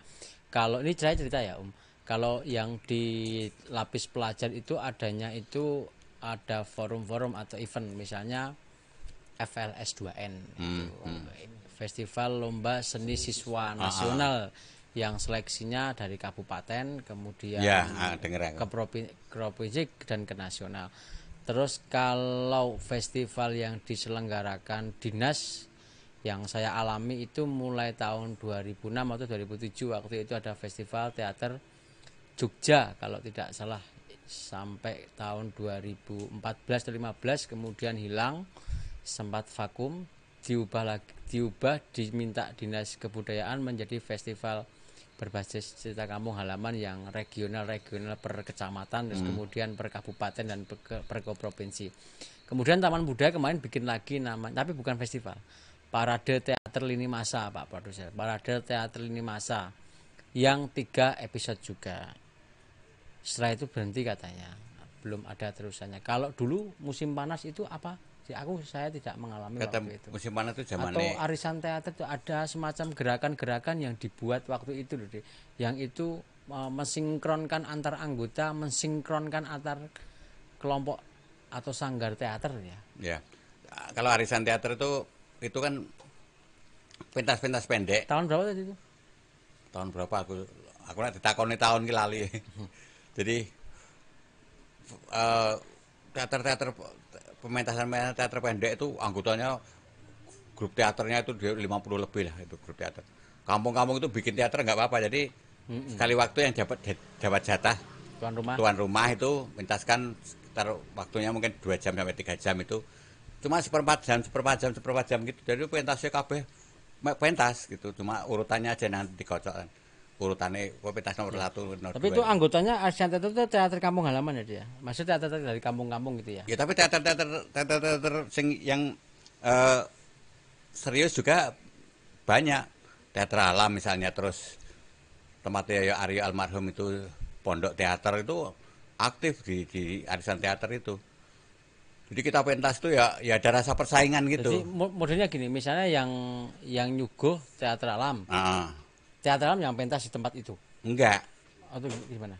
Kalau ini saya cerita ya Om. Kalau yang di lapis pelajar itu adanya itu ada forum-forum atau event, misalnya FLS2N itu, Festival Lomba Seni Siswa Nasional yang seleksinya dari kabupaten kemudian Ya, denger aku. ke provinsi dan ke nasional. Terus kalau festival yang diselenggarakan dinas yang saya alami itu mulai tahun 2006 atau 2007, waktu itu ada festival teater Jogja kalau tidak salah, sampai tahun 2014 atau 2015 kemudian hilang, sempat vakum, diubah diminta dinas kebudayaan menjadi festival berbasis cerita kampung halaman yang regional per kecamatan, terus kemudian per kabupaten dan per provinsi. Kemudian Taman Budaya kemarin bikin lagi nama, tapi bukan festival. Parade Teater Lini Masa, Pak Produser. Parade Teater Lini Masa yang 3 episode juga. Setelah itu berhenti katanya. Belum ada terusannya. Kalau dulu musim panas itu apa? Saya tidak mengalami Kata waktu itu. musim panas itu Atau zamannya arisan teater itu ada semacam gerakan-gerakan yang dibuat waktu itu loh, yang itu mensinkronkan antar anggota, mensinkronkan antar kelompok atau sanggar teater ya. ya. Kalau arisan teater itu kan pentas-pentas pendek. Tahun berapa tadi itu? Tahun berapa aku nek ditakoni tahun ki lali. Jadi teater-teater pementasan teater pendek itu anggotanya grup teaternya itu 50 lebih lah itu grup teater. Kampung-kampung itu bikin teater nggak apa-apa. Jadi sekali waktu yang dapat jatah tuan rumah itu mentaskan sekitar waktunya mungkin 2 jam sampai 3 jam itu cuma seperempat jam gitu. Jadi pentasnya kabeh pentas gitu. Cuma urutannya aja nanti dikocok. Urutannya pentas nomor 1, nomor 2. Tapi itu anggotanya Asian Theater itu teater kampung halaman ya dia. Maksudnya teater dari kampung-kampung gitu ya. Ya tapi teater sing yang serius juga banyak. Teater alam misalnya, terus tempatnya ya Aryo almarhum itu pondok teater itu aktif di arisan teater itu. Jadi kita pentas itu ya ada rasa persaingan gitu. Jadi modelnya gini, misalnya yang nyuguh teater alam. Teater alam yang pentas di tempat itu. Enggak. Atau gimana?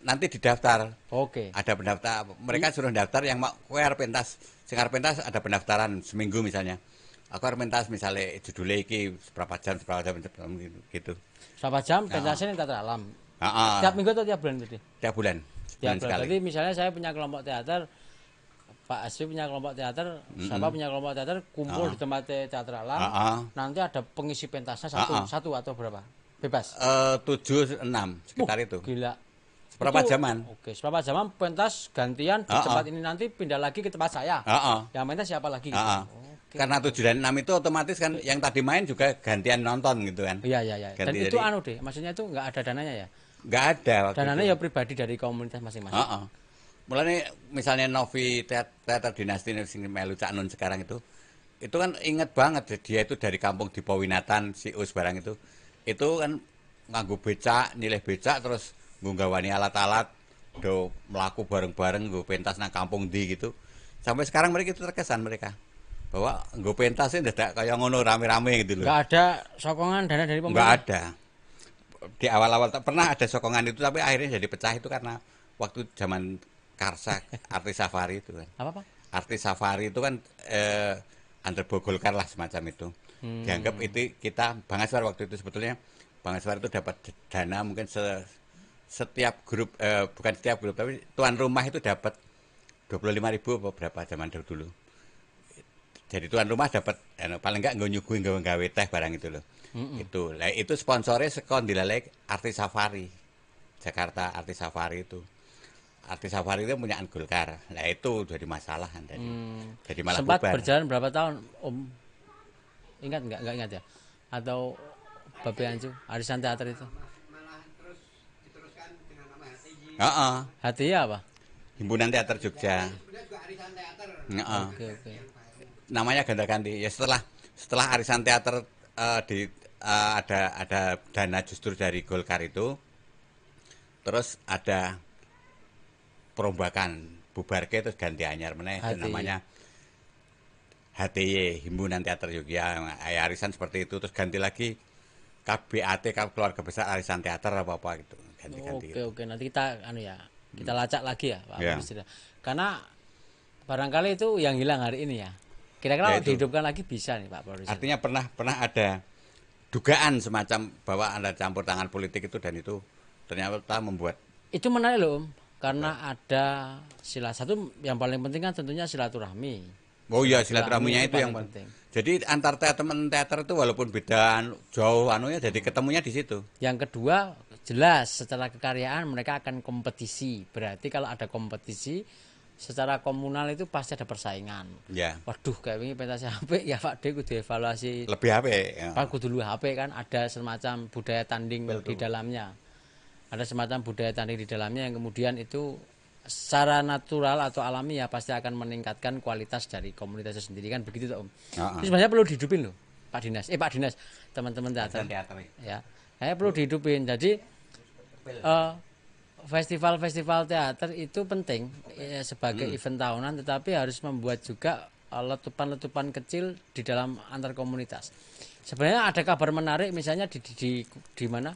Nanti didaftar. Oke. Ada pendaftar. Mereka suruh daftar yang mau arep pentas. Sing arep pentas ada pendaftaran seminggu misalnya. Aku arep pentas misalnya judulnya iki seberapa jam gitu. Berapa jam pentasnya teater alam. Heeh. Tiap minggu atau tiap bulan gitu? Tiap bulan. Tiap bulan. Jadi misalnya saya punya kelompok teater, Pak Asri punya kelompok teater, Sapa punya kelompok teater, kumpul di tempat teater alam. Nanti ada pengisi pentasnya satu atau berapa? Bebas. 7, 6 sekitar itu. Gila. Seberapa Itu, jaman? Oke, seberapa jaman pentas gantian di tempat ini nanti pindah lagi ke tempat saya. Yang pentas siapa lagi? Gitu. Okay. Karena 7 dan 6 itu otomatis kan yang tadi main juga gantian nonton gitu kan. Iya. Dan itu deh, maksudnya itu nggak ada dananya ya? Nggak ada. Dananya ya pribadi dari komunitas masing-masing. Mulanya misalnya Novi teater dinasti sing melu Cak Nun sekarang itu kan inget banget dia itu dari kampung di Powinatan si Us barang itu kan nganggo becak, nilai becak terus nggawani alat-alat do melaku bareng-bareng nggo pentas nang kampung di gitu. Sampai sekarang mereka itu terkesan mereka bahwa nggo pentasnya ndak kayak ngono rame-rame gitu loh. Nggak ada sokongan dana dari pemerintah. Nggak ada. Di awal-awal pernah ada sokongan itu tapi akhirnya jadi pecah itu karena waktu zaman Karsa artis safari itu kan. Apa Pak? Artis safari itu kan underbogolkan lah semacam itu. Dianggap itu kita Bang Aswar waktu itu sebetulnya Bang Aswar itu dapat dana mungkin setiap grup bukan setiap grup tapi tuan rumah itu dapat 25.000 apa berapa zaman dulu. Jadi tuan rumah dapat paling enggak nyuguhi gawe teh barang itu loh. Itu. Lah itu sponsornya sekon dilalek artis safari. Jakarta artis safari itu. Artis safari itu punya Golkar. Nah itu jadi masalah kan tadi. Jadi malah sempat bubar. Berjalan berapa tahun Om? Ingat nggak ingat ya? Atau Babe Anju arisan teater itu? Malah terus diteruskan dengan nama HTY. HTY apa? Himpunan Teater Jogja. Sebenarnya juga arisan teater. Oke. Namanya ganti-ganti. Ya setelah arisan teater ada dana justru dari Golkar itu. Terus ada perombakan bubarke terus ganti anyar meneh namanya HTY Himpunan Teater Yogyakarta arisan seperti itu terus ganti lagi KBAT Keluarga Besar Arisan Teater apa gitu ganti-ganti. Oke nanti kita kita lacak lagi ya Pak karena barangkali itu yang hilang hari ini ya kira-kira dihidupkan lagi bisa nih Pak Produser. Artinya pernah ada dugaan semacam bahwa ada campur tangan politik itu dan itu ternyata membuat itu menarik loh Om. Karena ada satu yang paling penting kan tentunya silaturahmi. Oh iya silaturahminya itu yang penting. Jadi antar teman teater itu walaupun beda jauh jadi ketemunya di situ. Yang kedua jelas secara kekaryaan mereka akan kompetisi. Berarti kalau ada kompetisi secara komunal itu pasti ada persaingan. Ya. Waduh, kayak ini pentas HP ya Pak D kudu evaluasi. Lebih HP. Ya. Pak kudu luwih HP kan ada semacam budaya tanding di dalamnya. Ada semacam budaya tanding di dalamnya yang kemudian itu secara natural atau alami ya pasti akan meningkatkan kualitas dari komunitas itu sendiri kan begitu toh Om. Itu sebenarnya perlu dihidupin loh Pak Dinas. Pak Dinas, teman-teman teater. Ya. Kayak perlu dihidupin. Jadi festival-festival teater itu penting ya, sebagai event tahunan, tetapi harus membuat juga letupan-letupan kecil di dalam antar komunitas. Sebenarnya ada kabar menarik misalnya di mana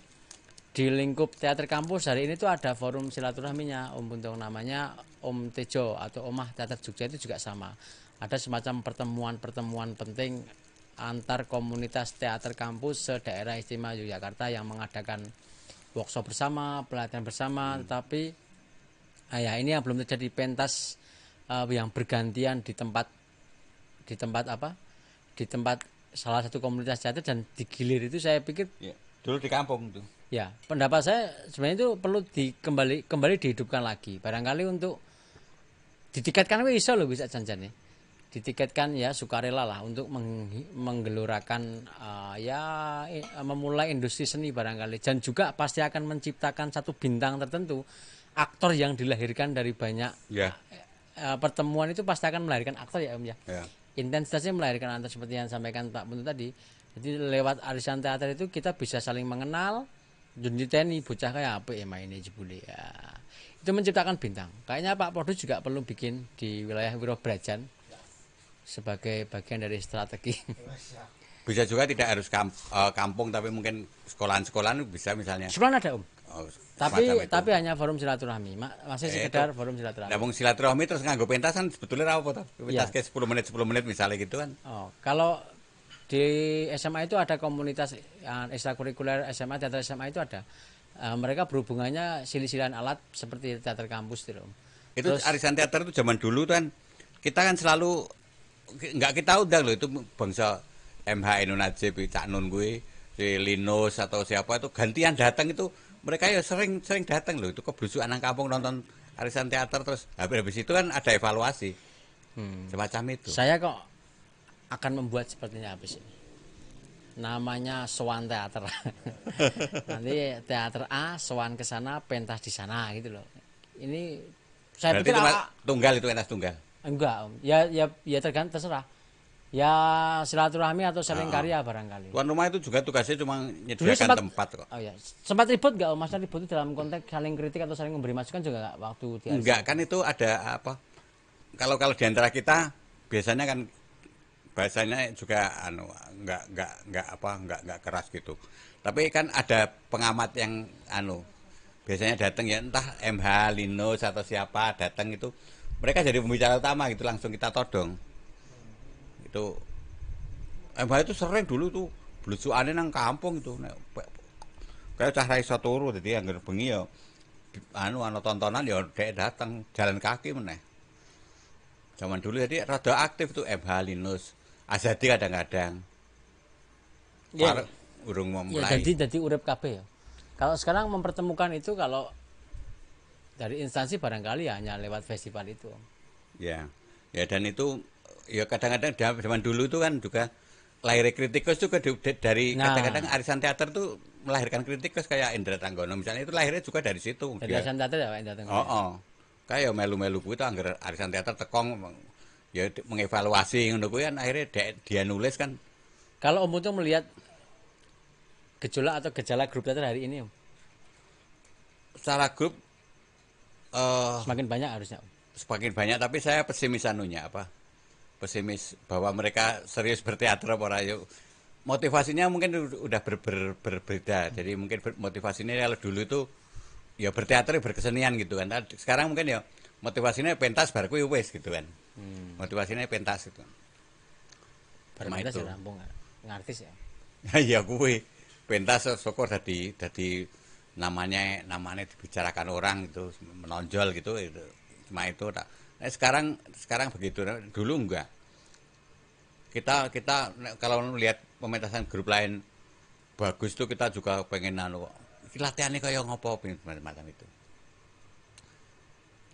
di lingkup teater kampus hari ini tuh ada forum silaturahminya Om Buntung, namanya Om Tejo atau Omah Teater Jogja itu juga sama. Ada semacam pertemuan-pertemuan penting antar komunitas teater kampus se-daerah istimewa Yogyakarta yang mengadakan workshop bersama, pelatihan bersama, tetapi ya ini yang belum terjadi pentas yang bergantian di tempat apa? Di tempat salah satu komunitas teater dan digilir itu saya pikir Ya. Dulu di kampung tuh. ya, pendapat saya sebenarnya itu perlu kembali dihidupkan lagi. Barangkali untuk ditiketkan bisa loh bisa janjane. Ditiketkan ya sukarela lah untuk menggelurakan memulai industri seni barangkali, dan juga pasti akan menciptakan satu bintang tertentu, aktor yang dilahirkan dari banyak pertemuan itu pasti akan melahirkan aktor ya Om ya. Intensitasnya melahirkan aktor seperti yang disampaikan Pak Buntu tadi. Jadi lewat arisan teater itu kita bisa saling mengenal. Juniteni bocah kayak apa ya mainnya jebule ya. Itu menciptakan bintang. Kayaknya Pak Produs juga perlu bikin di wilayah Wirobrajan sebagai bagian dari strategi. Bisa juga tidak harus kampung, tapi mungkin sekolahan-sekolahan bisa misalnya. Sekolah ada Om. Oh, Tapi hanya forum silaturahmi. Masih sekedar forum silaturahmi. Nah, silaturahmi terus nganggo pentasan sebetulnya apa toh? Pentas ke 10 menit misalnya gitu kan. Oh, kalau di SMA itu ada komunitas ekstrakurikuler SMA, teater SMA itu ada. Mereka berhubungannya silih-silihan alat seperti teater kampus itu. Itu terus, arisan teater itu zaman dulu kan kita kan selalu nggak kita undang loh, itu bangsa MH Najib, Cak Nun gue, si Linus atau siapa itu gantian datang, itu mereka ya sering datang loh, itu keblusukan anak kampung nonton arisan teater, terus habis itu kan ada evaluasi semacam itu. Saya kok akan membuat sepertinya habis ini. Namanya sowan teater. Nanti teater A sowan ke sana, pentas di sana gitu loh. Ini saya berarti pikir itu tunggal, itu pentas tunggal. Enggak, Om. Ya tergantung, terserah. Ya silaturahmi atau saling karya barangkali. Tuan rumah itu juga tugasnya cuma menyediakan tempat kok. Oh ya, sempat ribut enggak Om? Masa ribut itu dalam konteks saling kritik atau saling memberi masukan juga enggak waktu di Enggak, kan itu ada apa? Kalau di antara kita biasanya kan bahasanya juga enggak keras gitu. Tapi kan ada pengamat yang biasanya datang ya, entah MH Linus atau siapa datang itu, mereka jadi pembicara utama gitu, langsung kita todong. Itu MH itu sering dulu tuh blusukannya nang kampung itu. Kayak cah ra iso turu, dadi anggere bengi ya ana tontonan ya dhek datang jalan kaki meneh. Zaman dulu jadi rada aktif tuh MH Linus. Azadi kadang-kadang. Ya, urung ya, memulai. jadi urip kabeh ya. Kalau sekarang mempertemukan itu, kalau dari instansi barangkali hanya lewat festival itu. Ya. Ya, dan itu ya kadang-kadang zaman dulu itu kan juga lahir kritikus juga dari kadang-kadang arisan teater tuh melahirkan kritikus kayak Indra Tanggono misalnya, itu lahirnya juga dari situ. Dari arisan teater ya Pak Indra Tanggono. Kayak melu-melu kuwi itu anggar arisan teater tekong ya mengevaluasi ngono kuwi kan, akhirnya dia nulis kan. Kalau Om Untung melihat gejolak atau gejala grup teater hari ini Om? Secara grup semakin banyak harusnya Om. Semakin banyak, tapi saya pesimis pesimis bahwa mereka serius berteater apa ora. Motivasinya mungkin udah berbeda. Jadi mungkin motivasinya kalau dulu itu ya berteater, berkesenian gitu kan. Sekarang mungkin ya motivasinya pentas bar kuwi wis gitu kan. Motivasinya pentas gitu. Pentas ya rampung ngartis ya. Ya kuwi pentas syukur dadi namanya dibicarakan orang gitu, menonjol gitu, cuma itu tak. Nah, sekarang begitu, dulu enggak. Kita kalau melihat pementasan grup lain bagus tuh kita juga pengen latihannya kayak ngopo macam itu.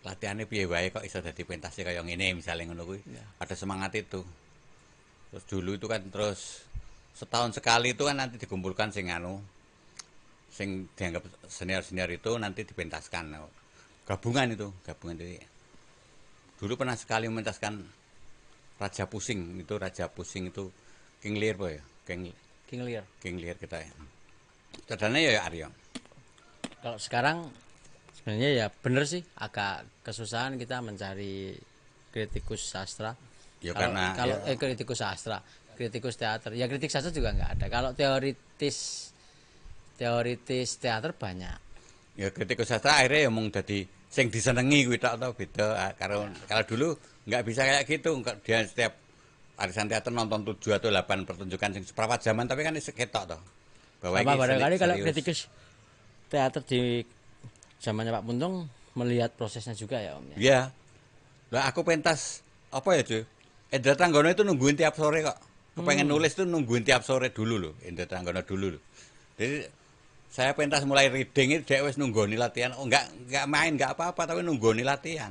latihannya piye wae kok iso dadi pentasnya kaya ngene misalnya ngono kuwi. Ada semangat itu. Terus dulu itu kan terus setahun sekali itu kan nanti dikumpulkan sing sing dianggap senior-senior itu nanti dipentaskan. Gabungan itu. Jadi dulu pernah sekali mementaskan Raja Pusing itu King Lear apa ya? King Lear kita ya. Cadane ya Aryo. Kalau sekarang sebenarnya ya bener sih agak kesusahan kita mencari kritikus sastra. Ya Kalau karena kritikus sastra, kritikus teater. Ya kritik sastra juga nggak ada. Kalau teoritis teater banyak. ya kritikus sastra akhirnya ya mung dadi sing disenengi kuwi tok to beda kalau dulu nggak bisa kayak gitu. Dia setiap arisan teater nonton 7 atau 8 pertunjukan sing seprapat zaman tapi kan ketok to. Bahwa Sama ini barangkali kalau serius. kritikus teater di zamannya Pak Puntung melihat prosesnya juga ya Om ya. Iya. Lah aku pentas apa ya, cuy? Endra Tranggono itu nungguin tiap sore kok. Kepengen nulis tuh nungguin tiap sore dulu loh, Endra Tranggono dulu loh. Jadi saya pentas mulai reading itu dia wis nunggoni latihan. Oh enggak main enggak apa-apa tapi nunggoni latihan.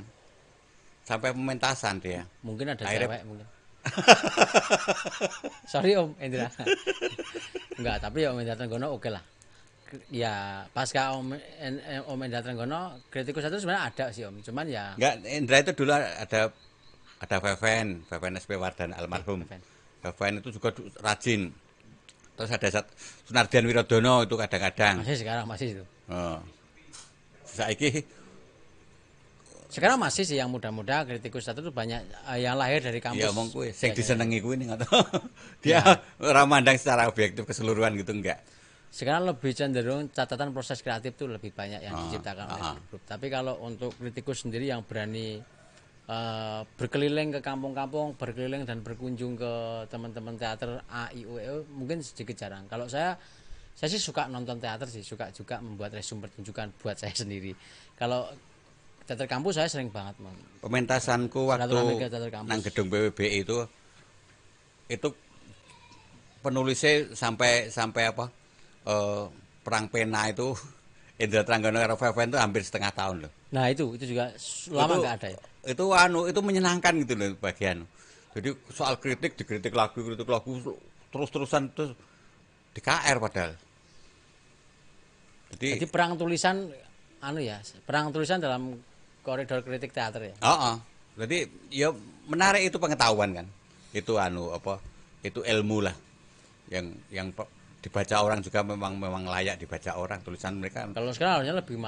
Sampai pementasan dia. Mungkin ada Akhirnya- cewek mungkin. Sorry Om Endra. Enggak, tapi ya Om Endra Trenggono oke lah. Ya pasca Om Endra Trenggono kritikus satu sebenarnya ada sih Om. Cuman ya Enggak, Endra itu dulu ada Feven SP Wardana almarhum. Feven itu juga rajin. Terus ada Sunardian Wirodono itu kadang-kadang. masih sekarang masih itu. Oh. Saiki Sekarang masih sih yang muda-muda kritikus satu itu banyak yang lahir dari kampus. ya omong kuwi sing Ya, disenengi kuwi ning ngono. Dia ora mandang secara objektif keseluruhan gitu enggak. Sekarang lebih cenderung catatan proses kreatif tuh lebih banyak yang diciptakan oleh ah. grup. Tapi kalau untuk kritikus sendiri yang berani berkeliling ke kampung-kampung, berkeliling dan berkunjung ke teman-teman teater A, I, U, E, mungkin sedikit jarang. Kalau saya sih suka nonton teater sih, suka juga membuat resume pertunjukan buat saya sendiri. Kalau teater kampus saya sering banget Pementasanku waktu Rame ke teater kampus. nang gedung PWBI itu penulisnya sampai apa perang pena itu Endra Tranggono karo Feven itu hampir setengah tahun loh. Nah itu juga lama nggak ada ya. Itu menyenangkan gitu loh bagian. Jadi soal dikritik lagu terus-terusan terus di KR padahal. Jadi perang tulisan perang tulisan dalam koridor kritik teater ya. Jadi ya menarik itu pengetahuan kan. Itu itu ilmu lah. Yang dibaca orang juga memang layak dibaca orang tulisan mereka. Kalau sekarang harusnya lebih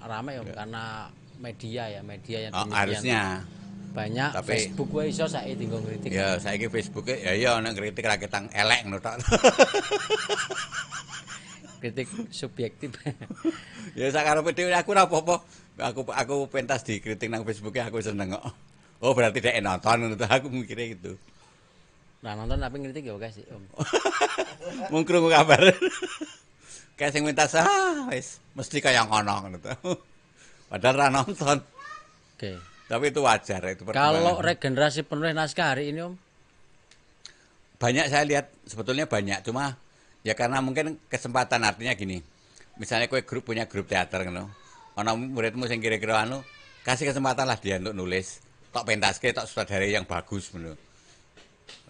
ramai ya karena media yang demikian Harusnya. banyak. Tapi- Facebook wae iso saiki tinggal kritik. Ya saiki Facebooke ya ana kritik ra ketang elek ngono tok. Kritik subjektif. Ya sakarepe dhewe aku ora apa-apa. Aku pentas dikritik nang Facebooke aku seneng kok. Oh berarti dhek nonton ngono aku mikirnya gitu. Nah nonton tapi kritik ya oke sih Om. Mung krungu kabar. Kayak sing pentas wis mesti kaya ngono to. Padahal ra nonton. Oke. Tapi itu wajar itu Kalau perkembangan. regenerasi penulis naskah hari ini Om, Banyak saya lihat sebetulnya banyak cuma ya karena mungkin kesempatan artinya gini. Misalnya kowe punya grup teater ngono. Ana muridmu sing kira-kira kasih kesempatan lah dia untuk nulis. Tok pentaske tok sutradara yang bagus ngono.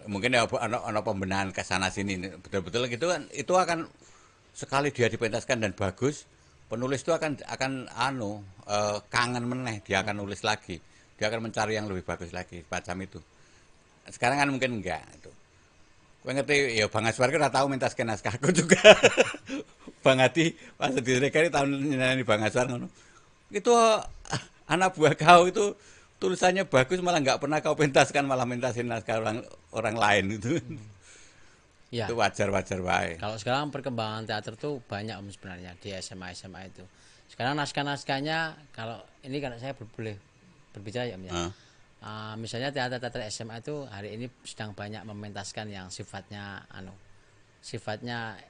Mungkin ya ana pembenahan ke sana sini betul-betul gitu kan itu akan sekali dia dipentaskan dan bagus penulis itu akan kangen meneh dia akan nulis lagi dia akan mencari yang lebih bagus lagi macam itu sekarang kan mungkin enggak itu kowe ngerti ya Bang Aswar ora tau mentaskan naskahku juga Bang Adi pas direkari tahun nyanyi Bang Aswar ngono itu anak buah kau itu tulisannya bagus malah nggak pernah kau pentaskan malah mentasin naskah orang lain itu ya. itu wajar wae. Kalau sekarang perkembangan teater tuh banyak Om sebenarnya di SMA itu. Sekarang naskah-naskahnya kalau ini kan saya boleh berbicara ya Om ya. Misalnya teater-teater SMA itu hari ini sedang banyak mementaskan yang sifatnya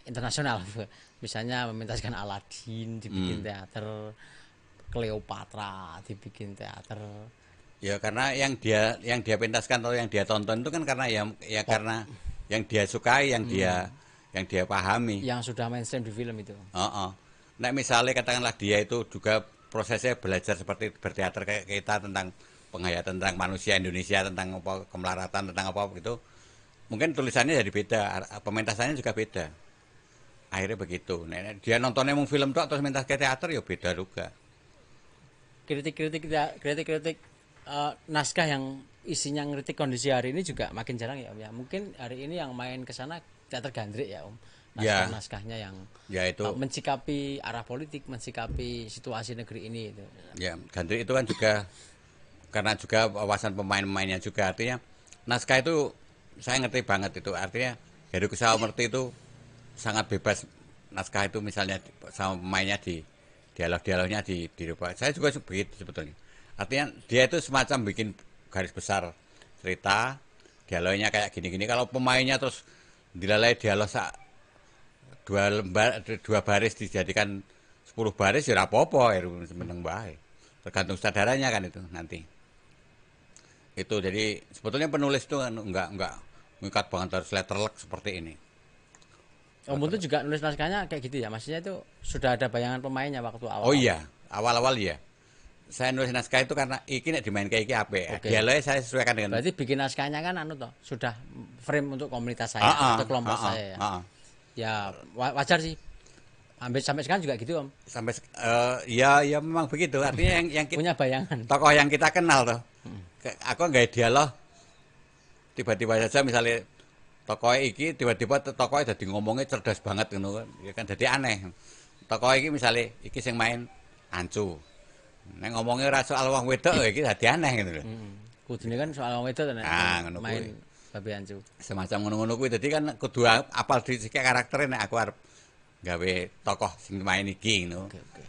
internasional. Misalnya mementaskan Aladin dibikin teater, Cleopatra dibikin teater. Ya karena yang dia pentaskan atau yang dia tonton itu kan karena karena yang dia sukai, yang dia pahami. Yang sudah mainstream di film itu. Nah misalnya katakanlah dia itu juga prosesnya belajar seperti berteater kayak kita tentang penghayatan tentang manusia Indonesia, tentang apa kemelaratan, tentang apa gitu. Mungkin tulisannya jadi beda, pementasannya juga beda. Akhirnya begitu. Nah, dia nontonnya mau film tok terus minta ke teater ya beda juga. Kritik naskah yang isinya ngeritik kondisi hari ini juga makin jarang ya Om ya. Mungkin hari ini yang main ke sana teater gandrik ya Om. Ya. Naskah-naskahnya yang Ya itu mensikapi arah politik, mensikapi situasi negeri ini itu. ya gandrik itu kan juga karena juga wawasan pemain-pemainnya juga, artinya naskah itu saya ngerti banget itu, artinya Heru Kusawamerti itu sangat bebas naskah itu, misalnya sama pemainnya di dialog-dialognya dirubah. Saya juga begitu sebetulnya, artinya dia itu semacam bikin garis besar cerita, dialognya kayak gini-gini, kalau pemainnya terus dilalai dialog dua baris dijadikan 10 baris ya apa-apa, meneng bae. Tergantung sadarannya kan itu nanti. Itu jadi sebetulnya penulis itu enggak mengikat banget harus letterlek seperti ini. Om itu juga nulis naskahnya kayak gitu ya. Maksudnya itu sudah ada bayangan pemainnya waktu awal. Oh iya, awal-awal ya. Saya nulis naskah itu karena iki nek dimain kayak iki apik. Oke. Dialognya saya sesuaikan dengan. Berarti bikin naskahnya kan sudah frame untuk komunitas saya atau kelompok saya ya. Ya wajar sih. Hampir sampai sekarang juga gitu Om. Sampai ya memang begitu. Artinya yang Punya bayangan. tokoh yang kita kenal tuh. Aku nggak dialog tiba-tiba saja misalnya tokohnya iki tiba-tiba tokohnya jadi ngomongnya cerdas banget gitu kan. Ya kan jadi aneh. Tokoh iki misalnya iki sing main Ancu. Nek ngomongnya ora soal wong wedok iki dadi aneh gitu lho. Kudune kan soal wong wedok ngono main kuwi. Babi Ancu. Semacam ngono-ngono kuwi dadi kan kudu apal dhisik karaktere nek aku arep gawe tokoh sing main iki ngono. Oke.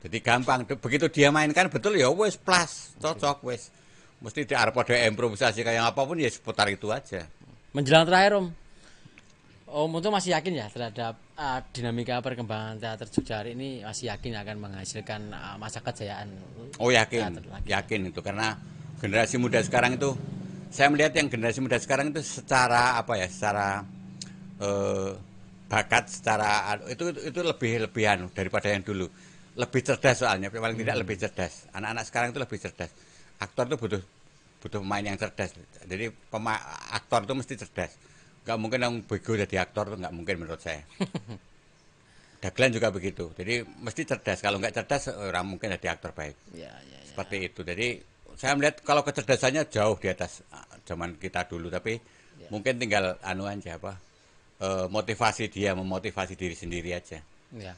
Jadi gampang, begitu dia mainkan betul ya wis plus, cocok wis. Mesti dia arep padha improvisasi kayak apapun ya seputar itu aja. Menjelang terakhir Om itu masih yakin ya terhadap dinamika perkembangan teater Jogja hari ini, masih yakin akan menghasilkan masa kejayaan? Oh yakin itu karena generasi muda sekarang itu, saya melihat yang generasi muda sekarang itu secara apa ya, secara bakat, secara itu lebihan daripada yang dulu. Lebih cerdas soalnya, paling tidak lebih cerdas. Anak-anak sekarang itu lebih cerdas. Aktor itu butuh pemain yang cerdas. Jadi aktor itu mesti cerdas. Gak mungkin yang bego jadi aktor itu nggak mungkin menurut saya. Dagelan juga begitu. Jadi mesti cerdas. Kalau nggak cerdas orang mungkin jadi aktor baik. Ya. Seperti itu. Jadi saya melihat kalau kecerdasannya jauh di atas zaman kita dulu. Tapi mungkin tinggal aja motivasi dia, memotivasi diri sendiri aja. Ya.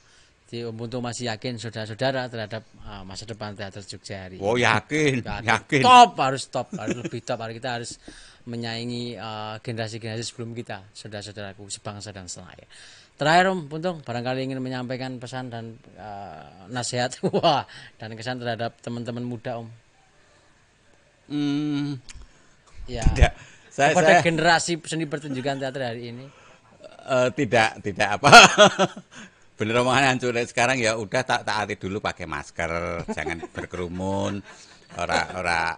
Jadi Om Puntung masih yakin saudara-saudara terhadap masa depan teater Jogja hari ini? Oh yakin. Harus lebih top. Kita harus menyaingi generasi-generasi sebelum kita, saudara-saudaraku sebangsa dan setanah air. Terakhir Om Puntung, barangkali ingin menyampaikan pesan dan nasihat dan kesan terhadap teman-teman muda Om. Ya. Tidak. Kepada generasi seni pertunjukan teater hari ini. Tidak apa. Bener omongan Hancur sekarang ya udah taati dulu pakai masker, jangan berkerumun, ora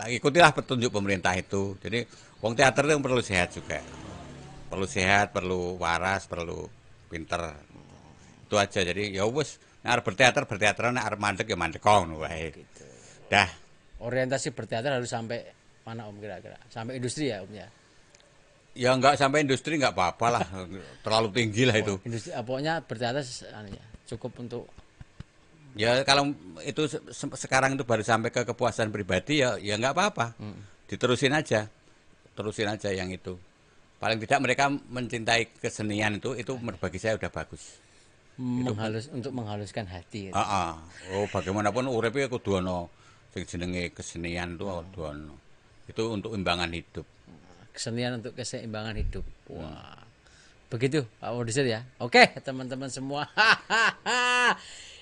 ikutilah petunjuk pemerintah itu. Jadi wong teater itu perlu sehat juga. Perlu sehat, perlu waras, perlu pinter. Itu aja. Jadi ya wis nek arep berteater, nek arep mandek ya mandek ngono wae. Dah. Orientasi berteater harus sampai mana Om kira-kira? Sampai industri ya Om ya? Ya enggak sampai industri enggak apa-apa lah. Terlalu tinggi lah itu. Industri pokoknya berteater cukup untuk ya kalau itu sekarang itu baru sampai ke kepuasan pribadi ya enggak apa-apa. Diterusin aja. Terusin aja yang itu. Paling tidak mereka mencintai kesenian itu bagi saya udah bagus. Untuk menghaluskan hati. Oh, bagaimanapun urip ya kudu ana sing jenenge kesenian itu kudu ana. Itu untuk imbangan hidup. Kesenian untuk keseimbangan hidup. Wah. Begitu Pak Produser ya. Oke, teman-teman semua.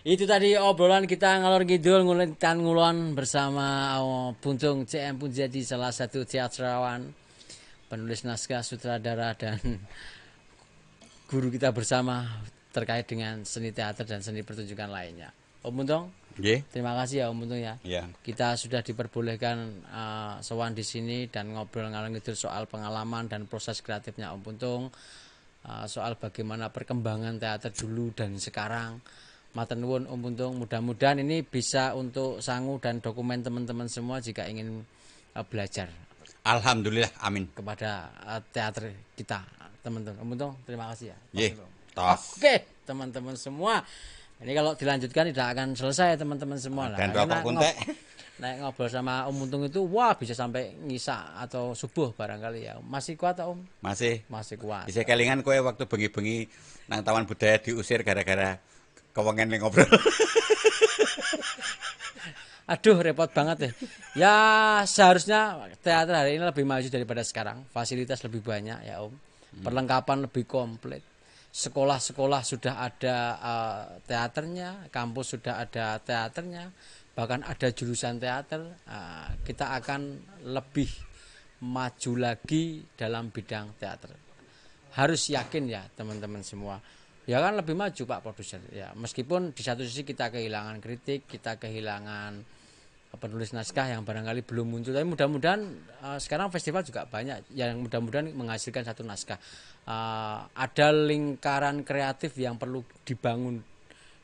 Itu tadi obrolan kita ngalor ngidul ngulitan ngulon bersama Puntung CM Punjadi, salah satu teatrawan, penulis naskah, sutradara dan guru kita bersama terkait dengan seni teater dan seni pertunjukan lainnya. Om Puntung, terima kasih ya Om Puntung ya. Kita sudah diperbolehkan sowan di sini dan ngobrol ngalor ngidul soal pengalaman dan proses kreatifnya Om Puntung, soal bagaimana perkembangan teater dulu dan sekarang, Matur nuwun Om Buntung, mudah-mudahan ini bisa untuk sangu dan dokumen teman-teman semua jika ingin belajar Alhamdulillah, amin. kepada teater kita, teman-teman. Om Buntung, terima kasih ya. Nggih, tos. Oke, teman-teman semua. Ini kalau dilanjutkan tidak akan selesai teman-teman semua lah. Dan rokok kuntek. Naik ngobrol sama Om Untung itu wah bisa sampai ngisa atau subuh barangkali ya. Masih kuat Om? Masih Kuat. bisa kelingan kowe waktu bengi-bengi nang Taman Budaya diusir gara-gara kewengen ning ngobrol. Aduh repot banget ya. Ya seharusnya teater hari ini lebih maju daripada sekarang. Fasilitas lebih banyak ya Om. Perlengkapan lebih komplit. Sekolah-sekolah sudah ada teaternya, kampus sudah ada teaternya, bahkan ada jurusan teater. Kita akan lebih maju lagi dalam bidang teater. Harus yakin ya teman-teman semua. Ya kan lebih maju Pak Produser. Ya meskipun di satu sisi kita kehilangan kritik, kita kehilangan penulis naskah yang barangkali belum muncul, tapi mudah-mudahan sekarang festival juga banyak yang mudah-mudahan menghasilkan satu naskah. Ada lingkaran kreatif yang perlu dibangun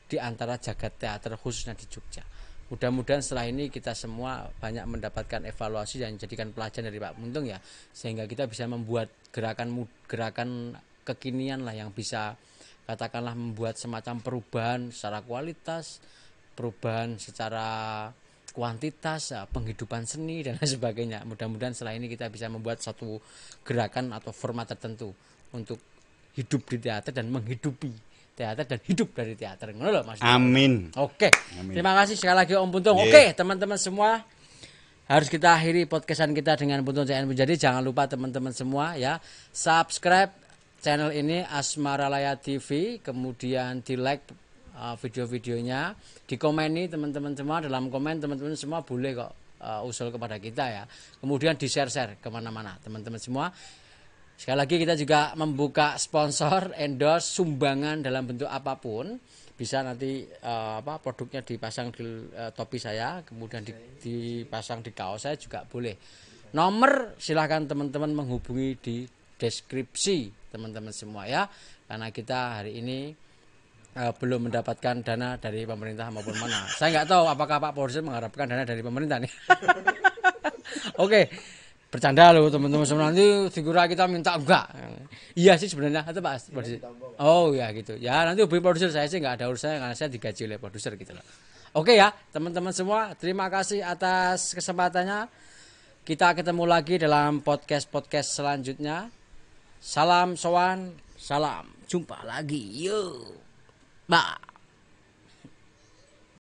di antara jagat teater khususnya di Jogja. Mudah-mudahan setelah ini kita semua banyak mendapatkan evaluasi dan jadikan pelajaran dari Pak Buntung ya, sehingga kita bisa membuat gerakan kekinian lah yang bisa katakanlah membuat semacam perubahan secara kualitas, perubahan secara kuantitas, penghidupan seni dan lain sebagainya. Mudah-mudahan setelah ini kita bisa membuat satu gerakan atau format tertentu untuk hidup di teater dan menghidupi teater dan hidup dari teater. Ngono lho Mas. Amin. Oke. Amin. Terima kasih sekali lagi Om Buntung. Yeah. Oke, teman-teman semua. Harus kita akhiri podcastan kita dengan Buntung CN. Jadi jangan lupa teman-teman semua ya, subscribe channel ini Asmaralaya TV, kemudian di-like video-videonya, dikomeni teman-teman semua. Dalam komen teman-teman semua boleh kok usul kepada kita ya, kemudian di-share kemana-mana teman-teman semua. Sekali lagi kita juga membuka sponsor, endorse, sumbangan dalam bentuk apapun, bisa nanti produknya dipasang di topi saya, kemudian dipasang di kaos saya juga boleh. Nomor silahkan teman-teman menghubungi di deskripsi teman-teman semua ya, karena kita hari ini belum mendapatkan dana dari pemerintah maupun mana. Saya nggak tahu apakah Pak Produser mengharapkan dana dari pemerintah nih. Oke, bercanda loh teman-teman semua, nanti figura kita minta enggak. Iya sih sebenarnya, atau Pak Produser. Oh ya gitu. Ya nanti hubungi produser, saya sih nggak ada urusannya karena saya digaji oleh produser gitu loh. Oke ya teman-teman semua, terima kasih atas kesempatannya. Kita ketemu lagi dalam podcast selanjutnya. Salam sowan, salam jumpa lagi. Yo. Bye.